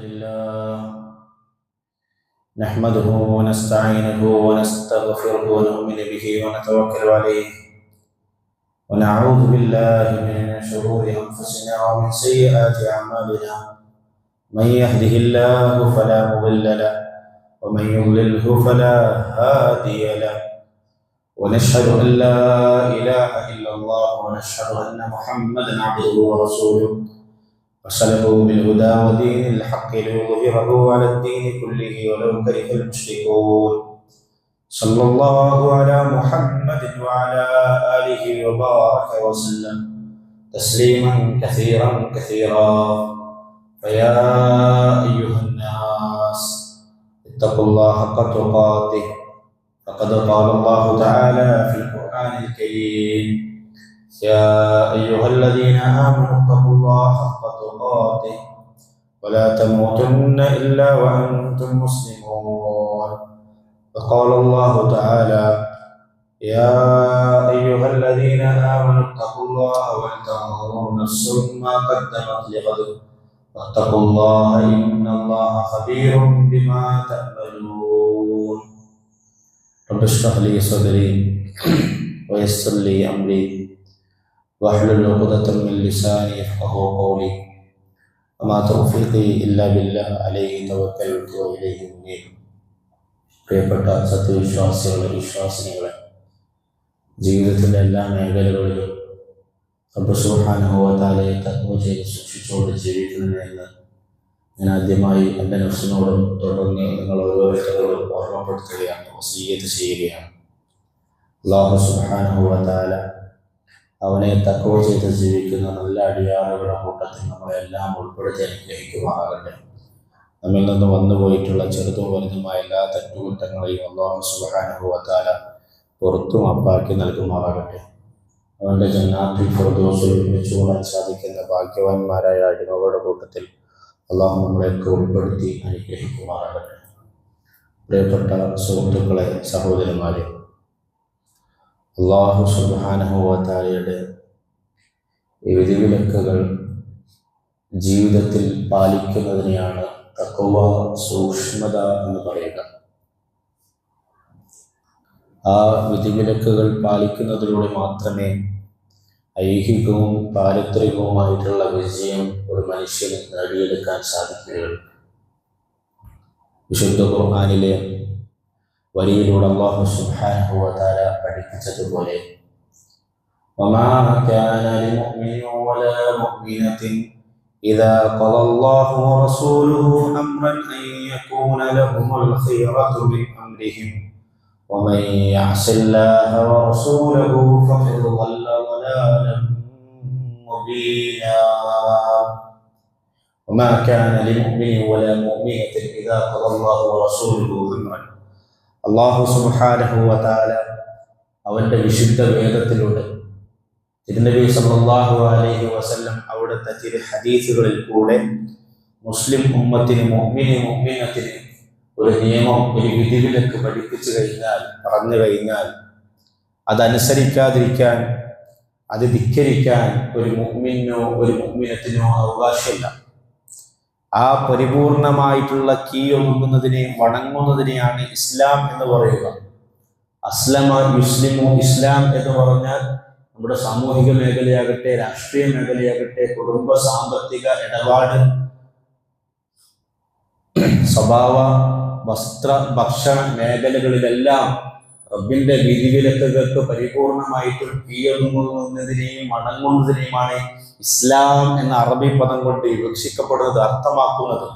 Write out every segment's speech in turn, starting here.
لله نحمده ونستعينه ونستغفره ونؤمن به ونتوكل عليه ونعوذ بالله من شرور أنفسنا ومن سيئات أعمالنا من يهده الله فلا مضل له ومن يضلله فلا هادي له ونشهد أن لا إله إلا الله ونشهد أن محمدا عبده ورسوله أرسله بالهدى ودين الحق ليظهره على الدين كله ولو كره المشركون صلى الله على محمد وعلى آله وبارك وسلم تسليما كثيرا كثيرا. فيا أيها الناس اتقوا الله حق تقاته فقد قال الله تعالى في القرآن الكريم: يا أيها الذين آمنوا اتقوا الله حق تقاته ولا تموتن إلا وأنتم مسلمون. وقال الله تعالى: يا أيها الذين آمنوا اتقوا الله ولتنظر نفس ما قدمت لغد واتقوا الله إن الله خبير بما تعملون. رب اشرح لي صدري ويسر لي أمري واحلل عقدة من لساني يفقهوا قولي وما توفيقي إلا بالله عليه توكلت وإليه أنيب. പ്രിയപ്പെട്ട സത്യവിശ്വാസികളെ, വിശ്വാസിനികളെ, ജീവിതത്തിൻ്റെ എല്ലാ മേഖലകളിലും റബ്ബ് സുബ്ഹാനഹു വ തആലയെ തഖ്വ ചെയ്ത് സൂക്ഷിച്ചുകൊണ്ട് ജീവിക്കുന്നതിന് ഞാൻ ആദ്യമായി എൻ്റെ നഫ്സിനോടും തുടർന്ന് നിങ്ങൾ ഓരോരുത്തരോടും ഓർമ്മപ്പെടുത്തുകയാണ്, വസിയ്യത്ത് ചെയ്യുകയാണ്. അല്ലാഹു സുബ്ഹാനഹു വ തആല അവനെ തഖ്വ ചെയ്ത് ജീവിക്കുന്ന നല്ല അടിയാറുകളുടെ കൂട്ടത്തിൽ നമ്മളെല്ലാം ഉൾപ്പെടുത്തി അനുഗ്രഹിക്കുമാറാകട്ടെ. നമ്മിൽ നിന്ന് വന്നുപോയിട്ടുള്ള ചെറുതും വലുതുമായ എല്ലാ തെറ്റുകുറ്റങ്ങളെയും അല്ലാഹു സുബ്ഹാനഹു വ തആല പുറത്തു മാപ്പാക്കി നൽകുമാറാകട്ടെ. അവൻ്റെ ജന്നാത്തുൽ ഫിർദൗസിൽ ഒരുമിച്ചുകൂടാൻ സാധിക്കുന്ന ഭാഗ്യവാന്മാരായ അടിമകളുടെ കൂട്ടത്തിൽ അല്ലാഹു നമ്മളെയൊക്കെ ഉൾപ്പെടുത്തി അനുഗ്രഹിക്കുമാറാകട്ടെ. പ്രിയപ്പെട്ട സുഹൃത്തുക്കളെ, സഹോദരന്മാരെ, അല്ലാഹു സുബ്ഹാനഹു വ തആലയുടെ വിധിവിലക്കുകൾ ജീവിതത്തിൽ പാലിക്കുന്നതിനെയാണ് തഖ്വ, സൂക്ഷ്മത എന്ന് പറയുക. ആ വിധിവിലക്കുകൾ പാലിക്കുന്നതിലൂടെ മാത്രമേ ഐഹികവും പാരിത്രികവുമായിട്ടുള്ള വിജയം ഒരു മനുഷ്യന് നേടിയെടുക്കാൻ സാധിക്കുകയുള്ളൂ. വിശുദ്ധ ഖുർആനിലെ വരിയിലൂടെ അല്ലാഹു സുബ്ഹാനഹു വ തആല പഠിപ്പിച്ചതുപോലെ: വമാ കാന ലിമുഅ്മിനിൻ വലാ മുഅ്മിനത്തിൻ ഇദാ ഖള അല്ലാഹു വറസൂലുഹു അംറൻ അൻ യകൂന ലഹുമുൽ ഖിയറതു മിൻ അംരിഹിം വമൻ യഅസില്ലാഹ വറസൂലഹു ഫഖദ് ളല്ല ളലാലൻ മുബീനാ. വമാ കാന ലിമുഅ്മിനിൻ വലാ മുഅ്മിനത്തിൻ ഇദാ ഖള അല്ലാഹു വറസൂലുഹു അംറൻ. അല്ലാഹു സുബ്ഹാനഹു വ തആല അവൻ്റെ വിശുദ്ധ വേദത്തിലൂടെ തിരുനബി സല്ലല്ലാഹു അലൈഹി വസല്ലം അവിടുത്തെ ചില ഹദീസുകളിൽ കൂടെ മുസ്ലിം ഉമ്മത്തിന്, മുഅ്മിനത്തിന് ഒരു നിയമം, ഒരു വിധിവിലക്ക് പഠിപ്പിച്ചു കഴിഞ്ഞാൽ, പറഞ്ഞു കഴിഞ്ഞാൽ അതനുസരിക്കാതിരിക്കാൻ, അത് ധിക്കരിക്കാൻ ഒരു മുഅ്മിനോ ഒരു മുഅ്മിനത്തിനോ അവകാശമില്ല. ആ പരിപൂർണമായിട്ടുള്ള കീഴൊതുങ്ങുന്നതിനെ, വണങ്ങുന്നതിനെയാണ് ഇസ്ലാം എന്ന് പറയുക. അസ്ലമ യുസ്ലിമു, ഇസ്ലാം എന്ന് പറഞ്ഞാൽ നമ്മുടെ സാമൂഹിക മേഖലയാകട്ടെ, രാഷ്ട്രീയ മേഖലയാകട്ടെ, കുടുംബ സാമ്പത്തിക ഇടപാട്, സ്വഭാവ, വസ്ത്ര, ഭക്ഷണ മേഖലകളിലെല്ലാം റബ്ബിന്റെ വിധിവിലക്കുകൾക്ക് പരിപൂർണമായിട്ടും കീഴൊതുങ്ങുന്നതിനെയും വണങ്ങുന്നതിനെയുമാണ് ഇസ്ലാം എന്ന അറബി പദം കൊണ്ട് വിവക്ഷിക്കപ്പെടുന്നത്, അർത്ഥമാക്കുന്നത്.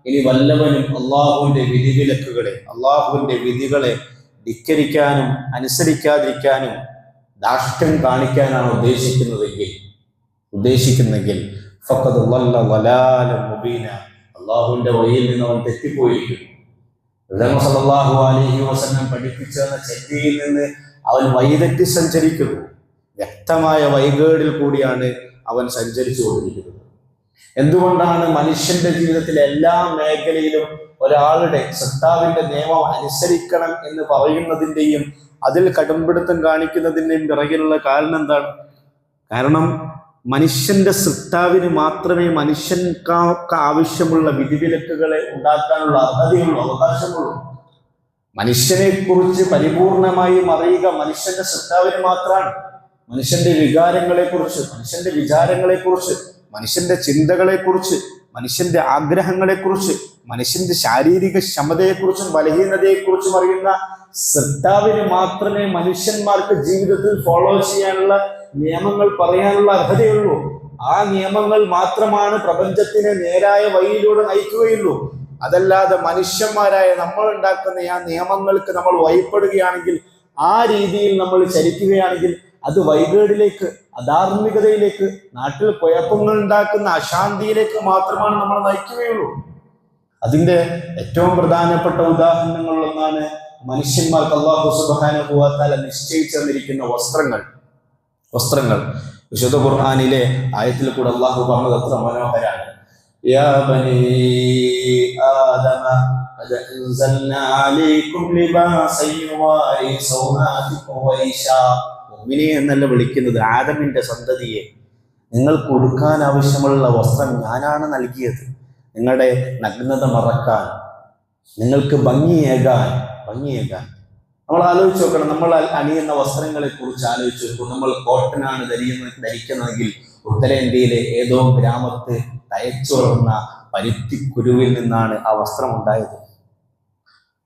ഇനി വല്ലവനും അള്ളാഹുവിന്റെ വിധിവിലക്കുകളെ, അള്ളാഹുവിന്റെ വിധികളെ ധിക്കരിക്കാനും അനുസരിക്കാതിരിക്കാനും ദാഷ്ട്യം കാണിക്കാനാണ് ഉദ്ദേശിക്കുന്നെങ്കിൽ ഫഖദ് ളല്ല ളലാലൻ മുബീന, അള്ളാഹുവിന്റെ വഴിയിൽ നിന്ന് അവൻ തെറ്റിപ്പോയിരിക്കുന്നു. സല്ലല്ലാഹു അലൈഹി വസല്ലം പഠിപ്പിച്ച ചെറ്റിയിൽ നിന്ന് അവൻ വഴിതെറ്റി സഞ്ചരിക്കുന്നു. വ്യക്തമായ വഴികേടിൽ കൂടിയാണ് അവൻ സഞ്ചരിച്ചു കൊണ്ടിരിക്കുന്നത്. എന്തുകൊണ്ടാണ് മനുഷ്യന്റെ ജീവിതത്തിലെ എല്ലാ മേഖലയിലും ഒരാളുടെ സത്താവിന്റെ നിയമം അനുസരിക്കണം എന്ന് പറയുന്നതിൻ്റെയും അതിൽ കടുംപിടുത്തം കാണിക്കുന്നതിൻ്റെയും പിറകിലുള്ള കാരണം എന്താണ്? കാരണം മനുഷ്യന്റെ സൃഷ്ടാവിന് മാത്രമേ മനുഷ്യൻക്ക് ആവശ്യമുള്ള വിധിവിലക്കുകളെ ഉണ്ടാക്കാനുള്ള അർഹതയുള്ളൂ, അവകാശമുള്ളൂ. മനുഷ്യനെ കുറിച്ച് പരിപൂർണമായും അറിയുക മനുഷ്യന്റെ സൃഷ്ടാവിന് മാത്രമാണ്. മനുഷ്യന്റെ വികാരങ്ങളെക്കുറിച്ച്, മനുഷ്യന്റെ വിചാരങ്ങളെക്കുറിച്ച്, മനുഷ്യന്റെ ചിന്തകളെക്കുറിച്ച്, മനുഷ്യന്റെ ആഗ്രഹങ്ങളെക്കുറിച്ച്, മനുഷ്യന്റെ ശാരീരിക ക്ഷമതയെക്കുറിച്ചും ബലഹീനതയെക്കുറിച്ചും അറിയുന്ന സൃഷ്ടാവിന് മാത്രമേ മനുഷ്യന്മാർക്ക് ജീവിതത്തിൽ ഫോളോ ചെയ്യാനുള്ള നിയമങ്ങൾ പറയാനുള്ള അർഹതയുള്ളൂ. ആ നിയമങ്ങൾ മാത്രമാണ് പ്രപഞ്ചത്തിനെ നേരായ വഴിയിലൂടെ നയിക്കുകയുള്ളൂ. അതല്ലാതെ മനുഷ്യന്മാരായ നമ്മൾ ഉണ്ടാക്കുന്ന ആ നിയമങ്ങൾക്ക് നമ്മൾ വഴിപ്പെടുകയാണെങ്കിൽ, ആ രീതിയിൽ നമ്മൾ ചരിക്കുകയാണെങ്കിൽ അത് വൈകേടിലേക്ക്, അധാർമികതയിലേക്ക്, നാട്ടിൽ കുഴപ്പങ്ങൾ ഉണ്ടാക്കുന്ന അശാന്തിയിലേക്ക് മാത്രമാണ് നമ്മൾ നയിക്കുകയുള്ളൂ. അതിന്റെ ഏറ്റവും പ്രധാനപ്പെട്ട ഉദാഹരണങ്ങളിലൊന്നാണ് മനുഷ്യന്മാർക്ക് അല്ലാഹു സുബ്ഹാനഹു വ തആല നിശ്ചയിച്ചു തന്നിരിക്കുന്ന വസ്ത്രങ്ങൾ. വിശുദ്ധ ഖുർആനിലെ ആയത്തിൽ കൂടെ അല്ലാഹു പറഞ്ഞത് അത്ര മനോഹരാണ്. യാ ബനീ ആദമ ഖദ് അൻസൽനാ അലൈക്കും ലിബാസൻ യുവാരി സൗആതികും വരീശാ. മുഅ്മിനീ എന്നല്ല വിളിക്കുന്നത്, ആദമിന്റെ സന്തതിയെ, നിങ്ങൾക്ക് ഉടുക്കാൻ ആവശ്യമുള്ള വസ്ത്രം ഞാനാണ് നൽകിയത്. നിങ്ങളുടെ നഗ്നത മറക്കാൻ, നിങ്ങൾക്ക് ഭംഗിയേകാൻ. നമ്മൾ ആലോചിച്ച് നോക്കണം. നമ്മൾ അണിയുന്ന വസ്ത്രങ്ങളെ കുറിച്ച് ആലോചിച്ച് നോക്കും. നമ്മൾ കോട്ടനാണ് ധരിക്കുന്നതെങ്കിൽ ഉത്തരേന്ത്യയിലെ ഏതോ ഗ്രാമത്ത് തയച്ചുറന്ന പരുത്തിക്കുരുവിൽ നിന്നാണ് ആ വസ്ത്രം ഉണ്ടായത്.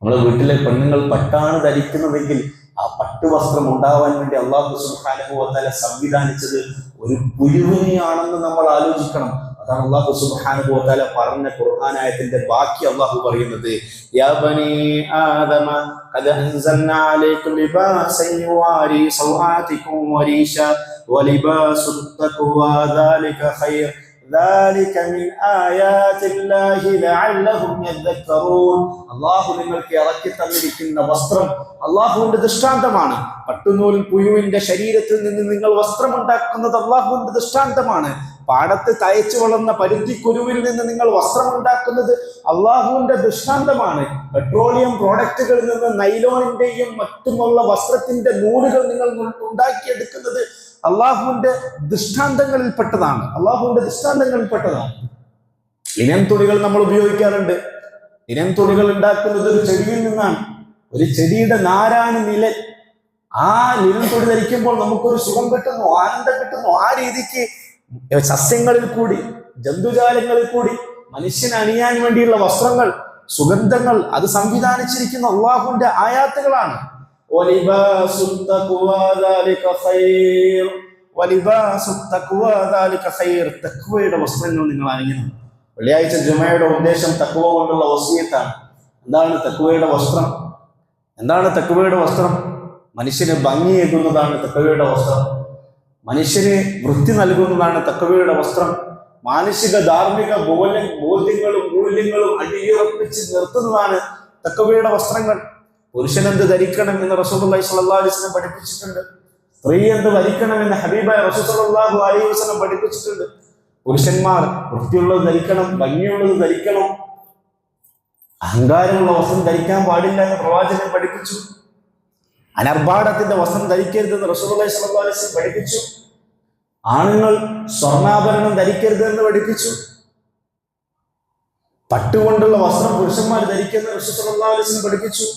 നമ്മുടെ വീട്ടിലെ പെണ്ണുങ്ങൾ പട്ടാണ് ധരിക്കുന്നതെങ്കിൽ ആ പട്ടുവസ്ത്രം ഉണ്ടാവാൻ വേണ്ടി അല്ലാഹു സുബ്ഹാനഹു വ തആല സംവിധാനിച്ചത് ഒരു കുരുവിനെയാണെന്ന് നമ്മൾ ആലോചിക്കണം. അതാണ് അല്ലാഹു സുബ്ഹാനഹു വ തആല പറഞ്ഞ ഖുർആൻ ആയത്തിന്റെ ബാക്കി അല്ലാഹു പറയുന്നത്. യാ ബനീ ആദമ ഖദ് അൻസൽനാ അലൈക്കും ലിബാസൻ യുവാരി സൗആതികും വരീശാ വലിബാസുത് തഖ്വാ ദാലിക ഖൈർ ذلك من آيات الله لعلهم يذكرون. അല്ലാഹു നിങ്ങൾക്ക് ഇറക്കി തന്നിരിക്കുന്ന വസ്ത്രം അല്ലാഹുവിന്റെ ദൃഷ്ടാന്തമാണ്. പട്ടുനൂൽ പുഴുവിന്റെ ശരീരത്തിൽ നിന്ന് നിങ്ങൾ വസ്ത്രം ഉണ്ടാക്കുന്നത് അല്ലാഹുവിന്റെ ദൃഷ്ടാന്തമാണ്. പാടത്ത് തയച്ചു വളർന്ന പരുത്തിക്കുരുവിൽ നിന്ന് നിങ്ങൾ വസ്ത്രം ഉണ്ടാക്കുന്നത് അല്ലാഹുവിന്റെ ദൃഷ്ടാന്തമാണ്. പെട്രോളിയം പ്രോഡക്റ്റുകളിൽ നിന്ന് നൈലോണിന്റെയും മറ്റുമുള്ള വസ്ത്രത്തിന്റെ നൂലുകൾ നിങ്ങൾ ഉണ്ടാക്കിയെടുക്കുന്നത് അള്ളാഹുവിന്റെ ദൃഷ്ടാന്തങ്ങളിൽപ്പെട്ടതാണ്. ലിനൻ തുണികൾ നമ്മൾ ഉപയോഗിക്കാറുണ്ട്. ലിനൻ തുണികൾ ഉണ്ടാക്കുന്നത് ഒരു ചെടിയിൽ നിന്നാണ്. ഒരു ചെടിയുടെ നാരാണ് നിലൻ. ആ ലിനൻ തുണി ധരിക്കുമ്പോൾ നമുക്കൊരു സുഖം കിട്ടുന്നു, ആനന്ദം കിട്ടുന്നു. ആ രീതിക്ക് സസ്യങ്ങളിൽ കൂടി, ജന്തുജാലങ്ങളിൽ കൂടി മനുഷ്യന് അണിയാൻ വേണ്ടിയുള്ള വസ്ത്രങ്ങൾ, സുഗന്ധങ്ങൾ അത് സംവിധാനിച്ചിരിക്കുന്ന അള്ളാഹുവിന്റെ ആയാത്തുകളാണ്. തഖ്വയുടെ വസ്ത്രങ്ങൾ നിങ്ങൾ അണിയണം. വെള്ളിയാഴ്ച ജുമയുടെ ഉദ്ദേശം തഖ്വ കൊണ്ടുള്ള വസിയത്താണ്. എന്താണ് തഖ്വയുടെ വസ്ത്രം? മനുഷ്യന് ഭംഗിയേകുന്നതാണ് തഖ്വയുടെ വസ്ത്രം. മനുഷ്യന് വൃത്തി നൽകുന്നതാണ് തഖ്വയുടെ വസ്ത്രം. മാനസിക ധാർമ്മിക ബോധ്യങ്ങളും മൂല്യങ്ങളും അടിയുറപ്പിച്ച് നിർത്തുന്നതാണ് തഖ്വയുടെ വസ്ത്രങ്ങൾ. പുരുഷൻ എന്ത് ധരിക്കണം എന്ന് റസൂലുള്ളാഹി സ്വല്ലല്ലാഹു അലൈഹി വസല്ലം പഠിപ്പിച്ചിട്ടുണ്ട്. സ്ത്രീ എന്ത് ധരിക്കണം എന്ന് ഹബീബായ റസൂൽ സ്വല്ലല്ലാഹു അലൈഹി വസല്ലം പഠിപ്പിച്ചിട്ടുണ്ട്. പുരുഷന്മാർ വൃത്തിയുള്ളത് ധരിക്കണം, ഭംഗിയുള്ളത് ധരിക്കണം. അഹങ്കാരമുള്ള വസ്ത്രം ധരിക്കാൻ പാടില്ല എന്ന് പ്രവാചകൻ പഠിപ്പിച്ചു. അനർഭാടത്തിന്റെ വസ്ത്രം ധരിക്കരുതെന്ന് റസൂലുള്ളാഹി സ്വല്ലല്ലാഹു അലൈഹി വസല്ലം പഠിപ്പിച്ചു. ആണുങ്ങൾ സ്വർണ്ണാഭരണം ധരിക്കരുതെന്ന് പഠിപ്പിച്ചു. പട്ടുകൊണ്ടുള്ള വസ്ത്രം പുരുഷന്മാർ ധരിക്കുന്ന റസൂൽ സ്വല്ലല്ലാഹു അലൈഹി വസല്ലം പഠിപ്പിച്ചു.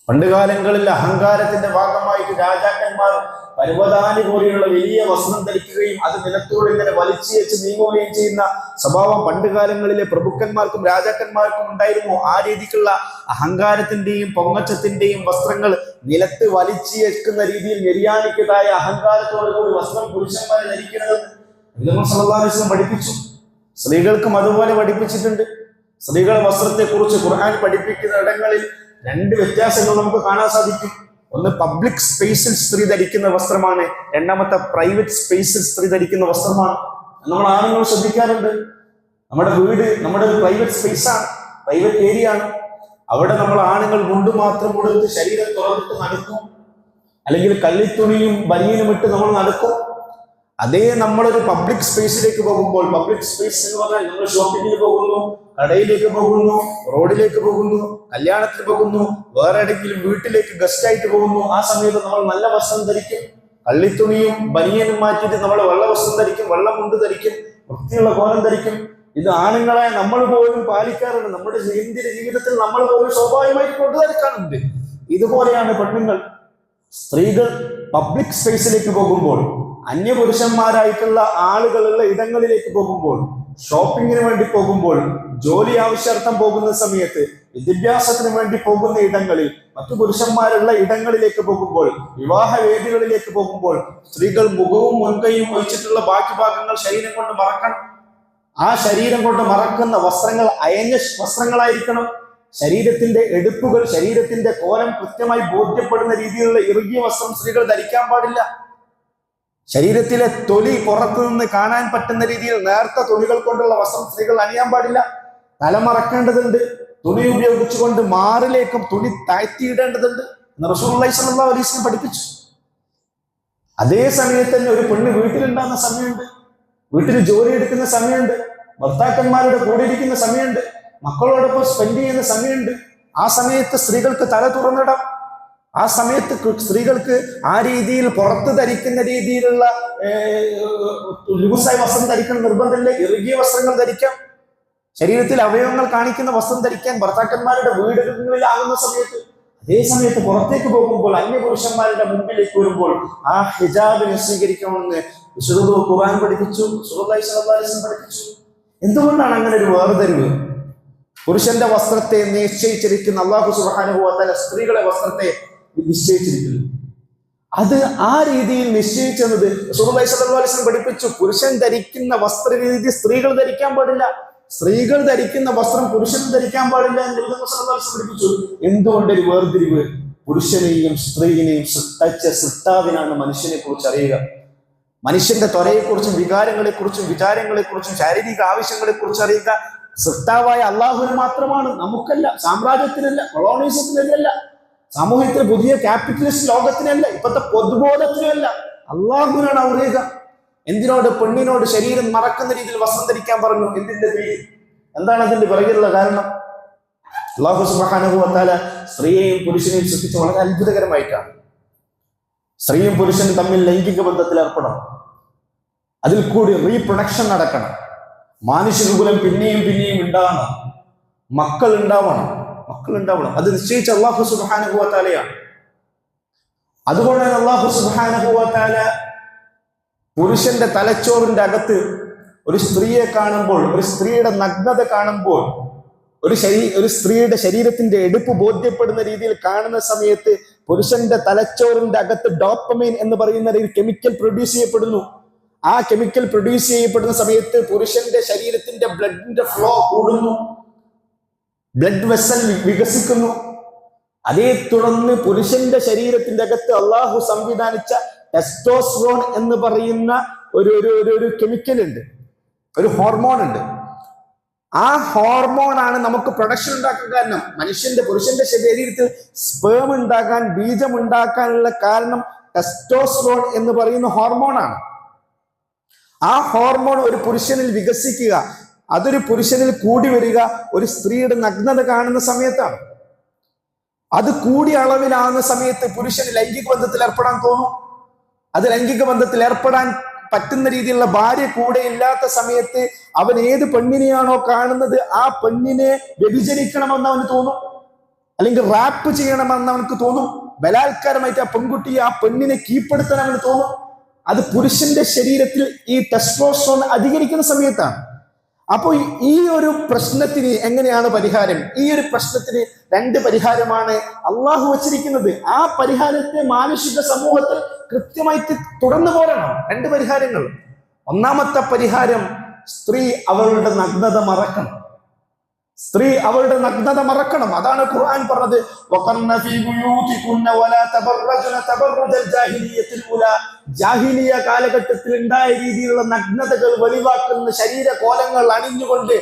പണ്ടുകാലങ്ങളിൽ അഹങ്കാരത്തിന്റെ ഭാഗമായിട്ട് രാജാക്കന്മാർ പർവ്വതാനി പോലെയുള്ള വലിയ വസ്ത്രം ധരിക്കുകയും അത് നിലത്തോട് ഇങ്ങനെ വലിച്ചു വെച്ച് നീങ്ങുകയും ചെയ്യുന്ന സ്വഭാവം പണ്ടുകാലങ്ങളിലെ പ്രഭുക്കന്മാർക്കും രാജാക്കന്മാർക്കും ഉണ്ടായിരുന്നു. ആ രീതിക്കുള്ള അഹങ്കാരത്തിന്റെയും പൊങ്ങച്ചത്തിന്റെയും വസ്ത്രങ്ങൾ നിലത്ത് വലിച്ചു വെക്കുന്ന രീതിയിൽ നിര്യാണിക്കതായ അഹങ്കാരത്തോടുകൂടി വസ്ത്രം പുരുഷന്മാരെ ധരിക്കണമെന്ന് നബി സല്ലല്ലാഹു അലൈഹി വസല്ലം പഠിപ്പിച്ചു. സ്ത്രീകൾക്കും അതുപോലെ പഠിപ്പിച്ചിട്ടുണ്ട്. സ്ത്രീകളുടെ വസ്ത്രത്തെ കുറിച്ച് ഖുർആൻ പഠിപ്പിക്കുന്ന ഇടങ്ങളിൽ രണ്ട് വ്യത്യാസങ്ങൾ നമുക്ക് കാണാൻ സാധിക്കും. ഒന്ന്, പബ്ലിക് സ്പേസിൽ സ്ത്രീ ധരിക്കുന്ന വസ്ത്രമാണ്. രണ്ടാമത്തെ, പ്രൈവറ്റ് സ്പേസിൽ സ്ത്രീ ധരിക്കുന്ന വസ്ത്രമാണ്. നമ്മൾ ആണുങ്ങൾ ശ്രദ്ധിക്കാറുണ്ട്. നമ്മുടെ വീട് നമ്മുടെ ഒരു പ്രൈവറ്റ് സ്പേസാണ്, പ്രൈവറ്റ് ഏരിയ ആണ്. അവിടെ നമ്മൾ ആണുങ്ങൾ മുണ്ട് മാത്രം കൊടുത്ത് ശരീരം തുറന്നിട്ട് നടക്കും, അല്ലെങ്കിൽ കള്ളിത്തുണിയും ബനിയനും ഇട്ട് നമ്മൾ നടക്കും. അതേ നമ്മളൊരു പബ്ലിക് സ്പേസിലേക്ക് പോകുമ്പോൾ, പബ്ലിക് സ്പേസ് എന്ന് പറഞ്ഞാൽ നമ്മൾ ഷോപ്പിങ്ങിന് പോകുന്നു, കടയിലേക്ക് പോകുന്നു, റോഡിലേക്ക് പോകുന്നു, കല്യാണത്തിന് പോകുന്നു, വേറെ എവിടെയെങ്കിലും വീട്ടിലേക്ക് ഗസ്റ്റ് ആയിട്ട് പോകുന്നു. ആ സമയത്ത് നമ്മൾ നല്ല വസ്ത്രം ധരിക്കും, കള്ളിത്തുണിയും ബനിയനും മാറ്റിയിട്ട് നമ്മൾ വെള്ള വസ്ത്രം ധരിക്കും, വെള്ളം മുണ്ട് ധരിക്കും, വൃത്തിയുള്ള കോലം ധരിക്കും. ഇത് ആണുങ്ങളെ നമ്മൾ പോലും പാലിക്കാറുണ്ട്. നമ്മുടെ ജീവിതത്തിൽ നമ്മൾ പോലും സ്വാഭാവികമായിട്ട് കൊണ്ടുവരക്കാറുണ്ട്. ഇതുപോലെയാണ് പെണ്ണുങ്ങൾ. സ്ത്രീകൾ പബ്ലിക് സ്പേസിലേക്ക് പോകുമ്പോൾ, അന്യപുരുഷന്മാരായിട്ടുള്ള ആളുകളുള്ള ഇടങ്ങളിലേക്ക് പോകുമ്പോൾ, ഷോപ്പിങ്ങിന് വേണ്ടി പോകുമ്പോൾ, ജോലി ആവശ്യാർത്ഥം പോകുന്ന സമയത്ത്, വിദ്യാഭ്യാസത്തിന് വേണ്ടി പോകുന്ന ഇടങ്ങളിൽ, മറ്റു പുരുഷന്മാരുള്ള ഇടങ്ങളിലേക്ക് പോകുമ്പോൾ, വിവാഹ വേദികളിലേക്ക് പോകുമ്പോൾ സ്ത്രീകൾ മുഖവും മുൻകൈയും ഒഴിച്ചിട്ടുള്ള ബാക്കി ഭാഗങ്ങൾ ശരീരം കൊണ്ട് മറക്കണം. ആ ശരീരം കൊണ്ട് മറക്കുന്ന വസ്ത്രങ്ങൾ അയഞ്ഞ വസ്ത്രങ്ങളായിരിക്കണം. ശരീരത്തിന്റെ എടുപ്പുകൾ, ശരീരത്തിന്റെ കോലം കൃത്യമായി ബോധ്യപ്പെടുന്ന രീതിയിലുള്ള ഇറുകിയ വസ്ത്രം സ്ത്രീകൾ ധരിക്കാൻ പാടില്ല. ശരീരത്തിലെ തൊലി പുറത്തു നിന്ന് കാണാൻ പറ്റുന്ന രീതിയിൽ നേർത്ത തുണികൾ കൊണ്ടുള്ള വസ്ത്രം സ്ത്രീകൾ അണിയാൻ പാടില്ല. തലമറക്കേണ്ടതുണ്ട്. തുണി ഉപയോഗിച്ചുകൊണ്ട് മാറിലേക്കും തുണി താഴ്ത്തിയിടേണ്ടതുണ്ട് എന്ന് റസൂലുള്ളാഹി സ്വല്ലല്ലാഹു അലൈഹി വസല്ലം പഠിപ്പിച്ചു. അതേ സമയത്ത് തന്നെ ഒരു പെണ്ണ് വീട്ടിലുണ്ടാകുന്ന സമയമുണ്ട്, വീട്ടിൽ ജോലി എടുക്കുന്ന സമയമുണ്ട്, ഭർത്താക്കന്മാരുടെ കൂടെ ഇരിക്കുന്ന സമയമുണ്ട്, മക്കളോടൊപ്പം സ്പെൻഡ് ചെയ്യുന്ന സമയമുണ്ട്. ആ സമയത്ത് സ്ത്രീകൾക്ക് തല തുറന്നിടാം. ആ സമയത്ത് സ്ത്രീകൾക്ക് ആ രീതിയിൽ പുറത്ത് ധരിക്കുന്ന രീതിയിലുള്ള ലൂസായ വസ്ത്രം ധരിക്കണം നിർബന്ധമില്ല. ഇറുകിയ വസ്ത്രങ്ങൾ ധരിക്കാം. ശരീരത്തിൽ അവയവങ്ങൾ കാണിക്കുന്ന വസ്ത്രം ധരിക്കാൻ ഭർത്താക്കന്മാരുടെ വീടുകളിലാകുന്ന സമയത്ത്. അതേ സമയത്ത് പുറത്തേക്ക് പോകുമ്പോൾ, അന്യപുരുഷന്മാരുടെ മുമ്പിലേക്ക് വരുമ്പോൾ ആ ഹിജാബിനെ സ്വീകരിക്കണമെന്ന് വിശുദ്ധ ഖുർആൻ പഠിപ്പിച്ചു, റസൂലുള്ളാഹി സ്വല്ലല്ലാഹു അലൈഹി വസല്ലം പഠിപ്പിച്ചു. എന്തുകൊണ്ടാണ് അങ്ങനെ ഒരു വേർതിരിവ്? പുരുഷന്റെ വസ്ത്രത്തെ നിശ്ചയിച്ചിരിക്കുന്ന അല്ലാഹു സുബ്ഹാനഹു വ തആല സ്ത്രീകളെ വസ്ത്രത്തെ നിശ്ചയിച്ചിരിക്കുന്നു. അത് ആ രീതിയിൽ നിശ്ചയിച്ചത് റസൂലുള്ളാഹി സ്വല്ലല്ലാഹു അലൈഹി വസല്ലം പഠിപ്പിച്ചു. പുരുഷൻ ധരിക്കുന്ന വസ്ത്രരീതി സ്ത്രീകൾ ധരിക്കാൻ പാടില്ല, സ്ത്രീകൾ ധരിക്കുന്ന വസ്ത്രം പുരുഷൻ ധരിക്കാൻ പാടില്ല എന്ന് നബി സ്വല്ലല്ലാഹു അലൈഹി വസല്ലം പഠിപ്പിച്ചു. എന്തുകൊണ്ടൊരു വേർതിരിവ്? പുരുഷനെയും സ്ത്രീയെയും സൃഷ്ടിച്ച സൃഷ്ടാവിനാണ് മനുഷ്യനെ കുറിച്ച് അറിയുക. മനുഷ്യന്റെ ത്വരയെക്കുറിച്ചും വികാരങ്ങളെക്കുറിച്ചും വിചാരങ്ങളെക്കുറിച്ചും ശാരീരിക ആവശ്യങ്ങളെക്കുറിച്ച് അറിയുക സൃഷ്ടാവായ അള്ളാഹുവിന് മാത്രമാണ്, നമുക്കല്ല. സാമ്രാജ്യത്തിനല്ല, കൊളോണിസത്തിനല്ല, സാമൂഹ്യത്തിലെ പുതിയ ക്യാപിറ്റലിസ്റ്റ് ലോകത്തിനല്ല, ഇപ്പോഴത്തെ പൊതുബോധത്തിനല്ല, അള്ളാഹുവിനാണ് അറിയുക. എന്തിനോട്? പെണ്ണിനോട് ശരീരം മറക്കുന്ന രീതിയിൽ വസ്ത്രം ധരിക്കാൻ പറഞ്ഞു. എന്തിന്റെ പേര്? എന്താണ് അതിന്റെ പിറകിലുള്ള കാരണം? അല്ലാഹു സുബ്ഹാനഹു വ തആല സ്ത്രീയെയും പുരുഷനെയും സൃഷ്ടിച്ച് വളരെ അത്ഭുതകരമായിട്ടാണ്. സ്ത്രീയും പുരുഷനും തമ്മിൽ ലൈംഗിക ബന്ധത്തിൽ ഏർപ്പെടണം, അതിൽ കൂടി റീപ്രൊഡക്ഷൻ നടക്കണം, മാനുഷികകുലം പിന്നെയും പിന്നെയും ഉണ്ടാകണം, മക്കൾ ഉണ്ടാവണം. അത് നിശ്ചയിച്ച അല്ലാഹു സുബ്ഹാനഹു വ തആലയാണ്. അതുകൊണ്ട് അല്ലാഹു സുബ്ഹാനഹു വ തആല പുരുഷന്റെ തലച്ചോറിന്റെ അകത്ത് ഒരു സ്ത്രീയെ കാണുമ്പോൾ, ഒരു സ്ത്രീയുടെ നഗ്നത കാണുമ്പോൾ, ഒരു സ്ത്രീയുടെ ശരീരത്തിന്റെ എടുപ്പ് ബോധ്യപ്പെടുന്ന രീതിയിൽ കാണുന്ന സമയത്ത് പുരുഷന്റെ തലച്ചോറിന്റെ അകത്ത് ഡോപ്പമൈൻ എന്ന് പറയുന്ന ഒരു കെമിക്കൽ പ്രൊഡ്യൂസ് ചെയ്യപ്പെടുന്നു. ആ കെമിക്കൽ പ്രൊഡ്യൂസ് ചെയ്യപ്പെടുന്ന സമയത്ത് പുരുഷന്റെ ശരീരത്തിന്റെ ബ്ലഡിന്റെ ഫ്ലോ കൂടുന്നു, ബ്ലഡ് വെസൽ വികസിക്കുന്നു. അതേ തുടർന്ന് പുരുഷന്റെ ശരീരത്തിന്റെ അകത്ത് അള്ളാഹു സംവിധാനിച്ച ടെസ്റ്റോസ്റ്ററോൺ എന്ന് പറയുന്ന ഒരു കെമിക്കൽ ഉണ്ട്, ഒരു ഹോർമോൺ ഉണ്ട്. ആ ഹോർമോണാണ് നമുക്ക് പ്രൊഡക്ഷൻ ഉണ്ടാക്കാൻ കാരണം. പുരുഷന്റെ ശരീരത്തിൽ സ്പേം ഉണ്ടാകാൻ, ബീജം ഉണ്ടാക്കാനുള്ള കാരണം ടെസ്റ്റോസ്റ്ററോൺ എന്ന് പറയുന്ന ഹോർമോണാണ്. ആ ഹോർമോൺ ഒരു പുരുഷനിൽ വികസിക്കുക, അതൊരു പുരുഷനിൽ കൂടി വരിക ഒരു സ്ത്രീയുടെ നഗ്നത കാണുന്ന സമയത്താണ്. അത് കൂടിയ അളവിലാകുന്ന സമയത്ത് പുരുഷന് ലൈംഗിക ബന്ധത്തിൽ ഏർപ്പെടാൻ തോന്നും. അത് ലൈംഗിക ബന്ധത്തിൽ ഏർപ്പെടാൻ പറ്റുന്ന രീതിയിലുള്ള ഭാര്യ കൂടെ ഇല്ലാത്ത സമയത്ത് അവൻ ഏത് പെണ്ണിനെയാണോ കാണുന്നത് ആ പെണ്ണിനെ വ്യഭിചരിക്കണമെന്ന് അവന് തോന്നും, അല്ലെങ്കിൽ റാപ്പ് ചെയ്യണമെന്ന് അവനക്ക് തോന്നും. ബലാത്കാരമായിട്ട് ആ പെൺകുട്ടിയെ, ആ പെണ്ണിനെ കീഴ്പ്പെടുത്താൻ അവന് തോന്നും. അത് പുരുഷന്റെ ശരീരത്തിൽ ഈ ടെസ്റ്റോസ്റ്ററോൺ അധികരിക്കുന്ന സമയത്താണ്. അപ്പോൾ ഈ ഒരു പ്രശ്നത്തിന് എങ്ങനെയാണ് പരിഹാരം? ഈ ഒരു പ്രശ്നത്തിന് രണ്ട് പരിഹാരമാണ് അള്ളാഹു വച്ചിരിക്കുന്നത്. ആ പരിഹാരത്തെ മാനുഷിക സമൂഹത്തിൽ കൃത്യമായിട്ട് തുടർന്നു പോരണം. രണ്ട് പരിഹാരങ്ങൾ. ഒന്നാമത്തെ പരിഹാരം, സ്ത്രീ അവളുടെ നഗ്നത മറക്കണം. അതാണ് ഖുർആൻ പറഞ്ഞത്, ജാഹിലിയ കാലഘട്ടത്തിൽ ഉണ്ടായ രീതിയിലുള്ള നഗ്നതകൾ വെളിവാക്കുന്ന ശരീരകോലങ്ങൾ അണിഞ്ഞുകൊണ്ട്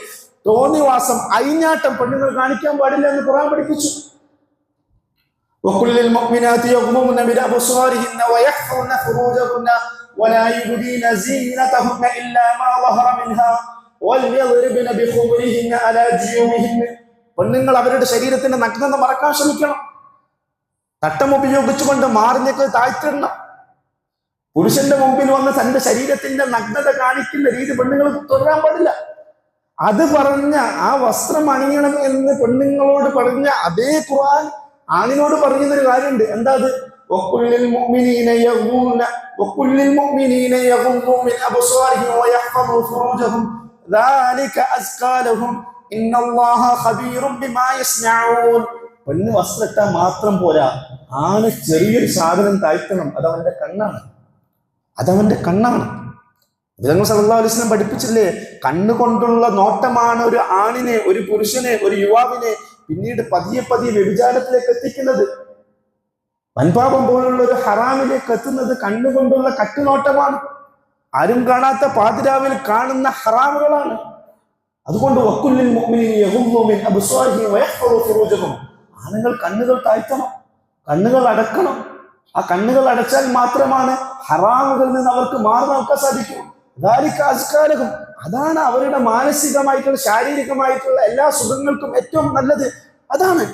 തോന്നിവാസം, അയിഞ്ഞാട്ടം പെണ്ണുങ്ങൾ കാണിക്കാൻ പാടില്ല എന്ന് ഖുർആൻ പഠിപ്പിച്ചു. وَقُلِّ الْمُؤْمِنَاتِ يَغْضُضْنَ مِنْ أَبْصَارِهِنَّ وَيَحْفَظْنَ فُرُوجَهُنَّ وَلَا يُبْدِينَ زِينَتَهُنَّ إِلَّا مَا ظَهَرَ مِنْهَا പെണ്ണുങ്ങൾ അവരുടെ ശരീരത്തിന്റെ നഗ്നത മറക്കാൻ ശ്രമിക്കണം. തട്ടം ഉപയോഗിച്ചുകൊണ്ട് മാറിഞ്ഞൊക്കെ താഴ്ത്തിടണം. പുരുഷന്റെ മുമ്പിൽ വന്ന് തന്റെ ശരീരത്തിന്റെ നഗ്നത കാണിക്കുന്ന രീതി പെണ്ണുങ്ങൾ തുടരാൻ പാടില്ല. അത് പറഞ്ഞ ആ വസ്ത്രം അണിയണം എന്ന് പെണ്ണുങ്ങളോട് പറഞ്ഞ അതേ ഖുർആൻ ആണിനോട് പറയുന്നൊരു കാര്യമുണ്ട്. എന്താ അത്? വഖുല്ലിൽ മുഅ്മിനീന യഗ്ദൂന വഖുല്ലിൽ മുഅ്മിനീന യഗ്ദൂ മിൻ അബ്സാരിഹിം വയഹ്ഫദൂ ഫുറൂജഹും ദാലിക അസ്കാ ലഹും ഇന്നല്ലാഹ ഖബീറും ബിമാ യസ്നഊൻ. പെണ്ണ് വസ്ത്രമിട്ടാൽ മാത്രം പോരാ, ആണ് ചെറിയൊരു സാധനം താഴ്ത്തണം. അതവന്റെ കണ്ണാണ്, അതവന്റെ കണ്ണാണ്. നബി സല്ലല്ലാഹു അലൈഹി വസല്ലം പഠിപ്പിച്ചില്ലേ, കണ്ണുകൊണ്ടുള്ള നോട്ടമാണ് ഒരു ആണിനെ, ഒരു പുരുഷനെ, ഒരു യുവാവിനെ പിന്നീട് പതിയെ പതിയെ വ്യഭിചാരത്തിലേക്ക് എത്തിക്കുന്നത്. വൻപാപം പോലുള്ള ഒരു ഹറാമിലേക്ക് എത്തുന്നത് കണ്ണുകൊണ്ടുള്ള കട്ടുനോട്ടമാണ്. ആരും കാണാത്ത പാതിരാവിൽ കാണുന്ന ഹറാമുകളാണ്. അതുകൊണ്ട് വഖുല്ലിൽ മുഅ്മിനീന യഗ്ദൂ മിൻ അബ്സാരിഹിം വയഹ്ഫദൂ ഫുറൂജഹും. ആണുങ്ങൾ കണ്ണുകൾ താഴ്ത്തണം, കണ്ണുകൾ അടക്കണം. ആ കണ്ണുകൾ അടച്ചാൽ മാത്രമാണ് ഹറാമുകളിൽ നിന്ന് അവർക്ക് മാറി നോക്കാൻ സാധിക്കൂ. ദാലിക അസ്കാ ലഹും. അതാണ് അവരുടെ മാനസികമായിട്ടുള്ള ശാരീരികമായിട്ടുള്ള എല്ലാ സുഖങ്ങൾക്കും ഏറ്റവും നല്ലത്. അതാണ്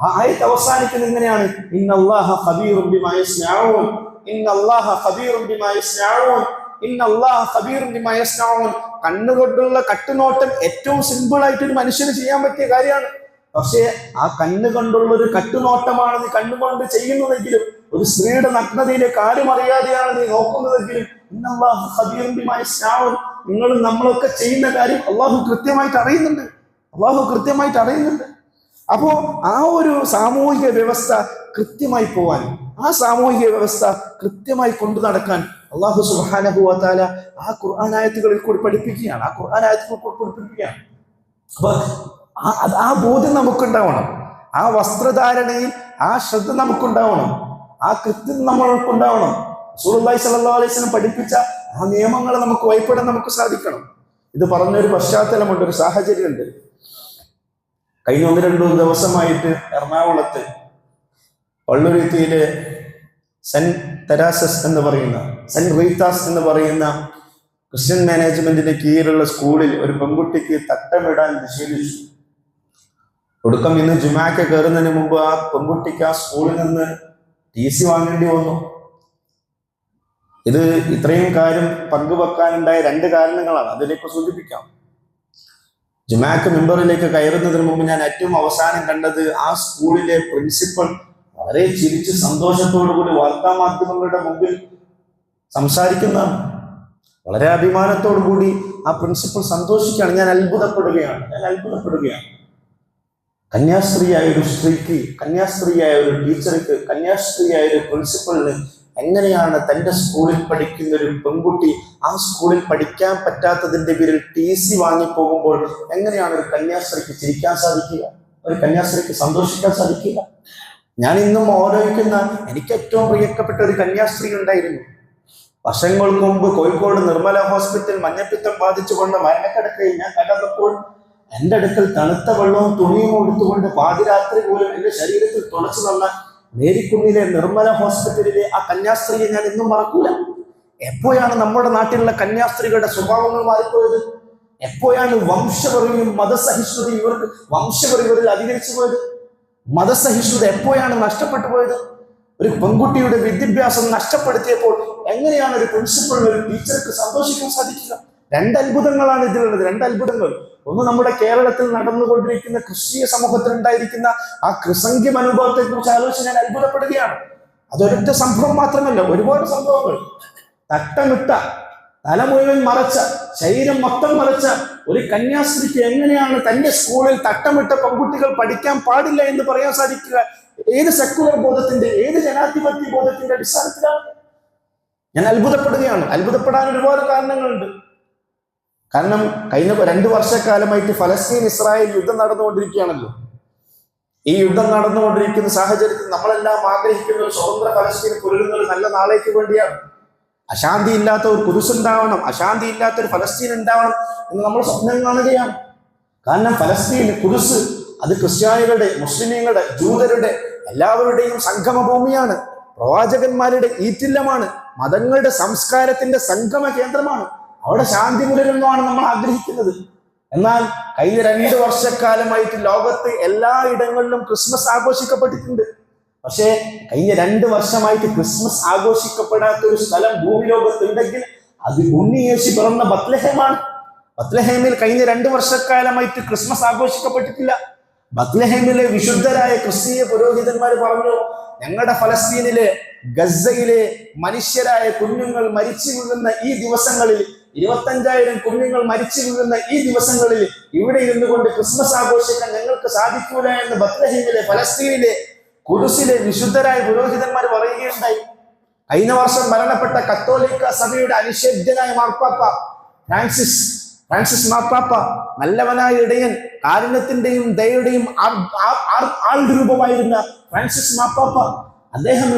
ആ ആയത്ത് അവസാനിക്കുന്നത് ഇങ്ങനെയാണ്, ഇന്നല്ലാഹ ഖബീറും ബിമാ യസ്നഊൻ, ഇന്നല്ലാഹ ഖബീറും ബിമാ യസ്നഊൻ, ഇന്നല്ലാഹ ഖബീറും ബിമാ യസ്നഊൻ. കണ്ണുകൊണ്ടുള്ള കട്ടുനോട്ടം ഏറ്റവും സിമ്പിൾ ആയിട്ട് ഒരു മനുഷ്യന് ചെയ്യാൻ പറ്റിയ കാര്യമാണ്. പക്ഷേ ആ കണ്ണുകൊണ്ടുള്ള ഒരു കട്ടുനോട്ടമാണ് നീ കണ്ണുകൊണ്ട് ചെയ്യുന്നതെങ്കിലും, ഒരു സ്ത്രീയുടെ നഗ്നതയിലേക്ക് ആരും അറിയാതെയാണ് നീ നോക്കുന്നതെങ്കിലും, ഇന്നല്ലാഹു ഖബീറും ബിമാ യസ്നഊൻ. നിങ്ങളും നമ്മളൊക്കെ ചെയ്യുന്ന കാര്യം അള്ളാഹു കൃത്യമായിട്ട് അറിയുന്നുണ്ട്, അള്ളാഹു കൃത്യമായിട്ട് അറിയുന്നുണ്ട്. അപ്പോ ആ ഒരു സാമൂഹിക വ്യവസ്ഥ കൃത്യമായി പോവാൻ, ആ സാമൂഹിക വ്യവസ്ഥ കൃത്യമായി കൊണ്ടു നടക്കാൻ അള്ളാഹു സുബ്ഹാനഹു വ തആല ആ ഖുർആൻ ആയത്തുകളിൽ കൂടി പഠിപ്പിക്കുകയാണ്, ആ ഖുർആൻ ആയത്തുകളിൽ കൂടി പഠിപ്പിക്കുകയാണ്. അപ്പൊ ആ ബോധ്യം നമുക്കുണ്ടാവണം, ആ വസ്ത്രധാരണയിൽ ആ ശ്രദ്ധ നമുക്കുണ്ടാവണം, ആ കൃത്യം നമ്മൾക്കുണ്ടാവണം. റസൂലുള്ളാഹി സ്വല്ലല്ലാഹു അലൈഹി വസല്ലം പഠിപ്പിച്ച ആ നിയമങ്ങൾ നമുക്ക് വഴിപ്പെടാൻ നമുക്ക് സാധിക്കണം. ഇത് പറഞ്ഞൊരു പശ്ചാത്തലമുണ്ട്, ഒരു സാഹചര്യമുണ്ട്. കഴിഞ്ഞ 1-2 ദിവസമായിട്ട് എറണാകുളത്ത് വള്ളുരുത്തിയിലെ സെന്റ് തെരാസസ് എന്ന് പറയുന്ന, സെന്റ് റീത്താസ് എന്ന് പറയുന്ന ക്രിസ്ത്യൻ മാനേജ്മെന്റിന്റെ കീഴിലുള്ള സ്കൂളിൽ ഒരു പെൺകുട്ടിക്ക് തട്ടമിടാൻ നിഷേധിച്ചു. ഒടുക്കം ഇന്ന് ജുമാക്ക് കയറുന്നതിന് മുമ്പ് ആ പെൺകുട്ടിക്ക് ആ സ്കൂളിൽ നിന്ന് TC വാങ്ങേണ്ടി വന്നു. ഇത് ഇത്രയും കാര്യം പങ്കുവെക്കാനുണ്ടായ 2 കാരണങ്ങളാണ്, അതിലേക്ക് സൂചിപ്പിക്കാം. ജുമാക്ക് മെമ്പറിലേക്ക് കയറുന്നതിന് മുമ്പ് ഞാൻ ഏറ്റവും അവസാനം കണ്ടത് ആ സ്കൂളിലെ പ്രിൻസിപ്പൽ വളരെ ചിരിച്ച് സന്തോഷത്തോടു കൂടി വാർത്താ മാധ്യമങ്ങളുടെ മുമ്പിൽ സംസാരിക്കുന്നതാണ്. വളരെ അഭിമാനത്തോടു കൂടി ആ പ്രിൻസിപ്പൽ സന്തോഷിക്കുകയാണ്. ഞാൻ അത്ഭുതപ്പെടുകയാണ്. കന്യാസ്ത്രീയായ ഒരു സ്ത്രീക്ക്, കന്യാസ്ത്രീയായ ഒരു ടീച്ചർക്ക്, കന്യാസ്ത്രീയായ ഒരു പ്രിൻസിപ്പലിന് എങ്ങനെയാണ് തൻ്റെ സ്കൂളിൽ പഠിക്കുന്ന ഒരു പെൺകുട്ടി ആ സ്കൂളിൽ പഠിക്കാൻ പറ്റാത്തതിന്റെ പേരിൽ TC വാങ്ങിപ്പോകുമ്പോൾ എങ്ങനെയാണ് ഒരു കന്യാസ്ത്രീക്ക് ചിരിക്കാൻ സാധിക്കുക, ഒരു കന്യാസ്ത്രീക്ക് സന്തോഷിക്കാൻ സാധിക്കുക? ഞാൻ ഇന്നും ഓർമ്മിക്കുന്ന എനിക്ക് ഏറ്റവും പ്രിയപ്പെട്ട ഒരു കന്യാസ്ത്രീ ഉണ്ടായിരുന്നു. വർഷങ്ങൾക്ക് മുമ്പ് കോഴിക്കോട് നിർമ്മല ഹോസ്പിറ്റൽ മഞ്ഞപ്പിത്തം ബാധിച്ചുകൊണ്ട് മരണക്കിടക്കയിൽ ഞാൻ കടന്നപ്പോൾ എൻ്റെ അടുക്കൽ തണുത്ത വെള്ളവും തുണിയും എടുത്തുകൊണ്ട് പാതിരാത്രി പോലും എൻ്റെ ശരീരത്തിൽ തുളച്ചു തന്ന മേരിക്കുന്നിലെ നിർമ്മല ഹോസ്പിറ്റലിലെ ആ കന്യാസ്ത്രീയെ ഞാൻ ഇന്നും മറക്കൂല. എപ്പോഴാണ് നമ്മുടെ നാട്ടിലുള്ള കന്യാസ്ത്രീകളുടെ സ്വഭാവങ്ങൾ മാറിപ്പോയത്? എപ്പോഴാണ് വംശപരവും മതസഹിഷ്ണുതയും ഇവരിൽ അധികരിച്ചു പോയത്? മതസഹിഷ്ണുത എപ്പോഴാണ് നഷ്ടപ്പെട്ടു പോയത്? ഒരു പെൺകുട്ടിയുടെ വിദ്യാഭ്യാസം നഷ്ടപ്പെടുത്തിയപ്പോൾ എങ്ങനെയാണ് ഒരു പ്രിൻസിപ്പളിന്, ഒരു ടീച്ചർക്ക് സന്തോഷിക്കാൻ സാധിക്കുക? 2 അത്ഭുതങ്ങളാണ് ഇതിലുള്ളത്, 2 അത്ഭുതങ്ങൾ. ഒന്ന്, നമ്മുടെ കേരളത്തിൽ നടന്നുകൊണ്ടിരിക്കുന്ന ക്രിസ്തീയ സമൂഹത്തിൽ ഉണ്ടായിരിക്കുന്ന ആ ക്രിസംഖ്യ അനുഭവത്തെ കുറിച്ച് ആലോചിച്ച് ഞാൻ അത്ഭുതപ്പെടുകയാണ്. അതൊരൊറ്റ സംഭവം മാത്രമല്ല, ഒരുപാട് സംഭവങ്ങൾ. തട്ടമിട്ട, തല മുഴുവൻ മറച്ച, ശരീരം മൊത്തം മറച്ച ഒരു കന്യാസ്ത്രീക്ക് എങ്ങനെയാണ് തന്റെ സ്കൂളിൽ തട്ടമിട്ട പെൺകുട്ടികൾ പഠിക്കാൻ പാടില്ല എന്ന് പറയാൻ സാധിക്കുക? ഏത് സെക്കുലർ ബോധത്തിന്റെ, ഏത് ജനാധിപത്യ ബോധത്തിന്റെ അടിസ്ഥാനത്തിലാണ്? ഞാൻ അത്ഭുതപ്പെടുകയാണ്. അത്ഭുതപ്പെടാൻ ഒരുപാട് കാരണങ്ങളുണ്ട്. കാരണം കഴിഞ്ഞ 2 വർഷക്കാലമായിട്ട് ഫലസ്തീൻ ഇസ്രായേൽ യുദ്ധം നടന്നുകൊണ്ടിരിക്കുകയാണല്ലോ. ഈ യുദ്ധം നടന്നുകൊണ്ടിരിക്കുന്ന സാഹചര്യത്തിൽ നമ്മളെല്ലാം ആഗ്രഹിക്കുന്ന ഒരു സ്വതന്ത്ര ഫലസ്തീൻ പുലരുന്ന ഒരു നല്ല നാളേക്ക് വേണ്ടിയാണ്. അശാന്തി ഇല്ലാത്ത ഒരു കുദുസ് ഉണ്ടാവണം, അശാന്തി ഇല്ലാത്ത ഒരു ഫലസ്തീൻ ഉണ്ടാവണം എന്ന് നമ്മൾ സ്വപ്നം കാണുകയാണ്. കാരണം ഫലസ്തീൻ, കുദുസ് അത് ക്രിസ്ത്യാനികളുടെ, മുസ്ലിമീങ്ങളുടെ, ജൂതരുടെ എല്ലാവരുടെയും സംഗമ ഭൂമിയാണ്. പ്രവാചകന്മാരുടെ ഈറ്റില്ലമാണ്. മതങ്ങളുടെ സംസ്കാരത്തിന്റെ സംഗമ കേന്ദ്രമാണ്. അവിടെ ശാന്തി പുലരുന്നതാണ് നമ്മൾ ആഗ്രഹിക്കുന്നത്. എന്നാൽ കഴിഞ്ഞ 2 വർഷക്കാലമായിട്ട് ലോകത്ത് എല്ലായിടങ്ങളിലും ക്രിസ്മസ് ആഘോഷിക്കപ്പെട്ടിട്ടുണ്ട്. പക്ഷേ കഴിഞ്ഞ 2 വർഷമായിട്ട് ക്രിസ്മസ് ആഘോഷിക്കപ്പെടാത്ത ഒരു സ്ഥലം ഭൂമി ലോകത്തുണ്ടെങ്കിൽ അത് ഉണ്ണിയേശു പിറന്ന ബത്ലഹേമാണ്. ബത്ലഹേമിൽ കഴിഞ്ഞ 2 വർഷക്കാലമായിട്ട് ക്രിസ്മസ് ആഘോഷിക്കപ്പെട്ടിട്ടില്ല. ബത്ലഹേമിലെ വിശുദ്ധരായ ക്രിസ്തീയ പുരോഹിതന്മാർ പറഞ്ഞു, ഞങ്ങളുടെ ഫലസ്തീനിലെ ഗസയിലെ മനുഷ്യരായ കുഞ്ഞുങ്ങൾ മരിച്ചു വീഴുന്ന ഈ ദിവസങ്ങളിൽ, 25,000 കുഞ്ഞുങ്ങൾ മരിച്ചു വീഴുന്ന ഈ ദിവസങ്ങളിൽ ഇവിടെ ഇരുന്നുകൊണ്ട് ക്രിസ്മസ് ആഘോഷിക്കാൻ ഞങ്ങൾക്ക് സാധിക്കൂല എന്ന് ബത്ലഹേമിലെ ഫലസ്തീനിലെ കുദുസിലെ വിശുദ്ധരായ പുരോഹിതന്മാർ പറയുകയുണ്ടായി. കഴിഞ്ഞ വർഷം മരണപ്പെട്ട കത്തോലിക്ക സഭയുടെ അനിഷേധ്യനായ മാർപ്പാപ്പ ഫ്രാൻസിസ് മാർപ്പാപ്പ, നല്ലവനായ ഇടയൻ, കാരുണ്യത്തിന്റെയും ദയയുടെയും ആൾ രൂപമായിരുന്ന ഫ്രാൻസിസ് മാർപ്പാപ്പ, അദ്ദേഹം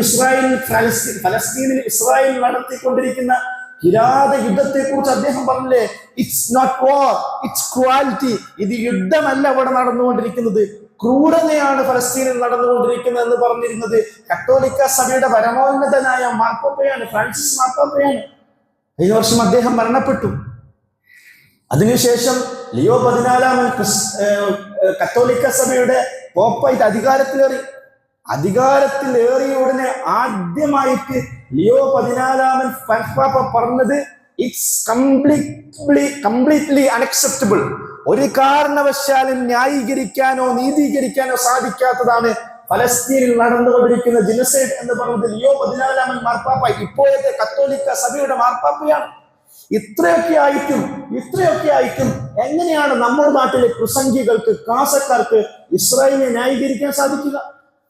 ഫലസ്തീനിൽ ഇസ്രായേൽ നടത്തിക്കൊണ്ടിരിക്കുന്ന കിരാത യുദ്ധത്തെ കുറിച്ച് അദ്ദേഹം പറഞ്ഞില്ലേ, it's not war, it's cruelty. ഇത് യുദ്ധമല്ല ഇവിടെ നടന്നുകൊണ്ടിരിക്കുന്നത്, ക്രൂരതയാണ് ഫലസ്തീനിൽ നടന്നുകൊണ്ടിരിക്കുന്നത് എന്ന് പറഞ്ഞിരുന്നത് കത്തോലിക്ക സഭയുടെ പരമോന്നതനായ മാർപ്പാപ്പയാണ്, ഫ്രാൻസിസ് മാർപ്പാപ്പയാണ്. കഴിഞ്ഞ വർഷം അദ്ദേഹം മരണപ്പെട്ടു. അതിനുശേഷം ലിയോ 14 കത്തോലിക്ക സഭയുടെ പോപ്പായിട്ട് അധികാരത്തിലേറിയ ഉടനെ ആദ്യമായിട്ട് ലിയോ 14 പാപ്പ പറഞ്ഞത് ഇറ്റ്സ് കംപ്ലീറ്റ്ലി അൺഅക്സെപ്റ്റബിൾ. ഒരു കാരണവശാലും ന്യായീകരിക്കാനോ നീതീകരിക്കാനോ സാധിക്കാത്തതാണ് ഫലസ്തീനിൽ നടന്നുകൊണ്ടിരിക്കുന്ന ജനസൈഡ് എന്ന് പറഞ്ഞത് ലിയോ 14 മാർപ്പാപ്പ, ഇപ്പോഴത്തെ കത്തോലിക്ക സഭയുടെ മാർപ്പാപ്പയാണ്. ഇത്രയൊക്കെ ആയിട്ടും എങ്ങനെയാണ് നമ്മുടെ നാട്ടിലെ പ്രസംഗികൾക്ക്, കാസക്കാർക്ക് ഇസ്രായേലിനെ ന്യായീകരിക്കാൻ സാധിക്കുക?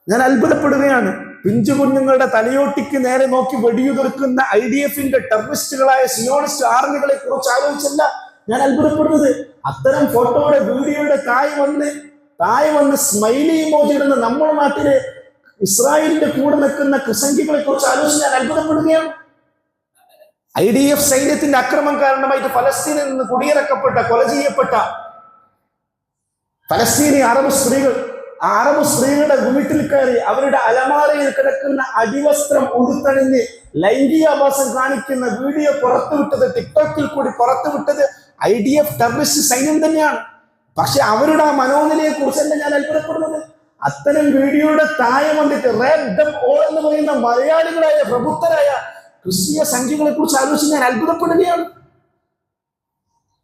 ഞാൻ അത്ഭുതപ്പെടുകയാണ്. പിഞ്ചു കുഞ്ഞുങ്ങളുടെ തലയോട്ടിക്ക് നേരെ നോക്കി വെടിയുതിർക്കുന്ന IDF-ന്റെ ടെററിസ്റ്റുകളായ സിയോണിസ്റ്റ് ആർമികളെ കുറിച്ച് ആലോചിച്ചല്ല ഞാൻ അത്ഭുതപ്പെടുന്നത്. അത്തരം ഫോട്ടോയുടെ വീഡിയോയുടെ താഴെ വന്ന് സ്മൈലി ഇമോജി ഇടുന്ന നമ്മുടെ നാട്ടിലെ ഇസ്രായേലിന്റെ കൂടെ നിൽക്കുന്ന ക്രിസംഗികളെ കുറിച്ച് ആലോചിച്ച് ഞാൻ അത്ഭുതപ്പെടുകയാണ്. IDF സൈന്യത്തിന്റെ അക്രമം കാരണമായിട്ട് ഫലസ്തീനിൽ നിന്ന് കുടിയിറക്കപ്പെട്ട, കൊല ചെയ്യപ്പെട്ട ഫലസ്തീനി അറബ് സ്ത്രീകളുടെ വീട്ടിൽ കയറി അവരുടെ അലമാരയിൽ കിടക്കുന്ന അടിവസ്ത്രം ഉടുത്തണിഞ്ഞ് ലൈംഗികാഭാസം കാണിക്കുന്ന വീഡിയോ പുറത്തുവിട്ടത്, ടിക്ടോക്കിൽ കൂടി പുറത്തുവിട്ടത് IDF ടെററിസ്റ്റ് സൈന്യം തന്നെയാണ്. പക്ഷെ അവരുടെ ആ മനോനിലയെ കുറിച്ചല്ല ഞാൻ അത്ഭുതപ്പെടുന്നത്. അത്തരം വീഡിയോയുടെ താഴെ വന്നിട്ട് റേപ്പ് ദം ഓൾ എന്ന് പറയുന്ന മലയാളികളായ പ്രബുദ്ധരായ ക്രിസ്തീയ സംഖ്യകളെ കുറിച്ച് ആലോചിച്ച് ഞാൻ അത്ഭുതപ്പെടുകയാണ്.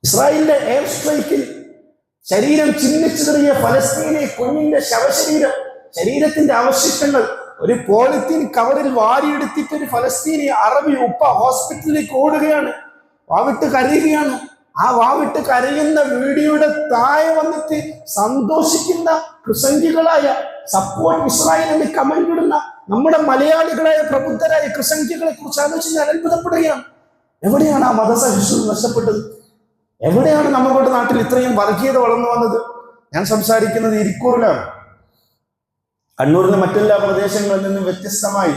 ഇസ്രായേലിന്റെ എയർ സ്ട്രൈക്കിൽ ശരീരം ചിഹ്നിച്ചെറിയ ഫലസ്തീനി കുഞ്ഞിന്റെ ശരീരത്തിന്റെ അവശിഷ്ടങ്ങൾ ഒരു പോളിത്തീൻ കവറിൽ വാരിയെടുത്തിട്ട് ഒരു ഫലസ്തീനി അറബി ഉപ്പ ഹോസ്പിറ്റലിലേക്ക് ഓടുകയാണ്, വാവിട്ട് കരയുകയാണ്. ആ വാവിട്ട് കരയുന്ന വീഡിയോയുടെ താഴെ വന്നിട്ട് സന്തോഷിക്കുന്ന ക്രിസംഖ്യകളായ സപ്പോർട്ട് ഇസ്രായേൽ എന്ന് കമന്റ് ഇടുന്ന നമ്മുടെ മലയാളികളായ പ്രബുദ്ധരായ ക്രിസംഖ്യകളെ കുറിച്ച് ആലോചിച്ച് ഞാൻ അത്ഭുതപ്പെടുകയാണ്. എവിടെയാണ് ആ മതസഹിഷ്ണുത നഷ്ടപ്പെട്ടത്? എവിടെയാണ് നമ്മുടെ നാട്ടിൽ ഇത്രയും വർഗീയത വളർന്നു വന്നത്? ഞാൻ സംസാരിക്കുന്നത് ഇരിക്കൂറിലാണ്. കണ്ണൂരിലെ മറ്റെല്ലാ പ്രദേശങ്ങളിൽ നിന്നും വ്യത്യസ്തമായി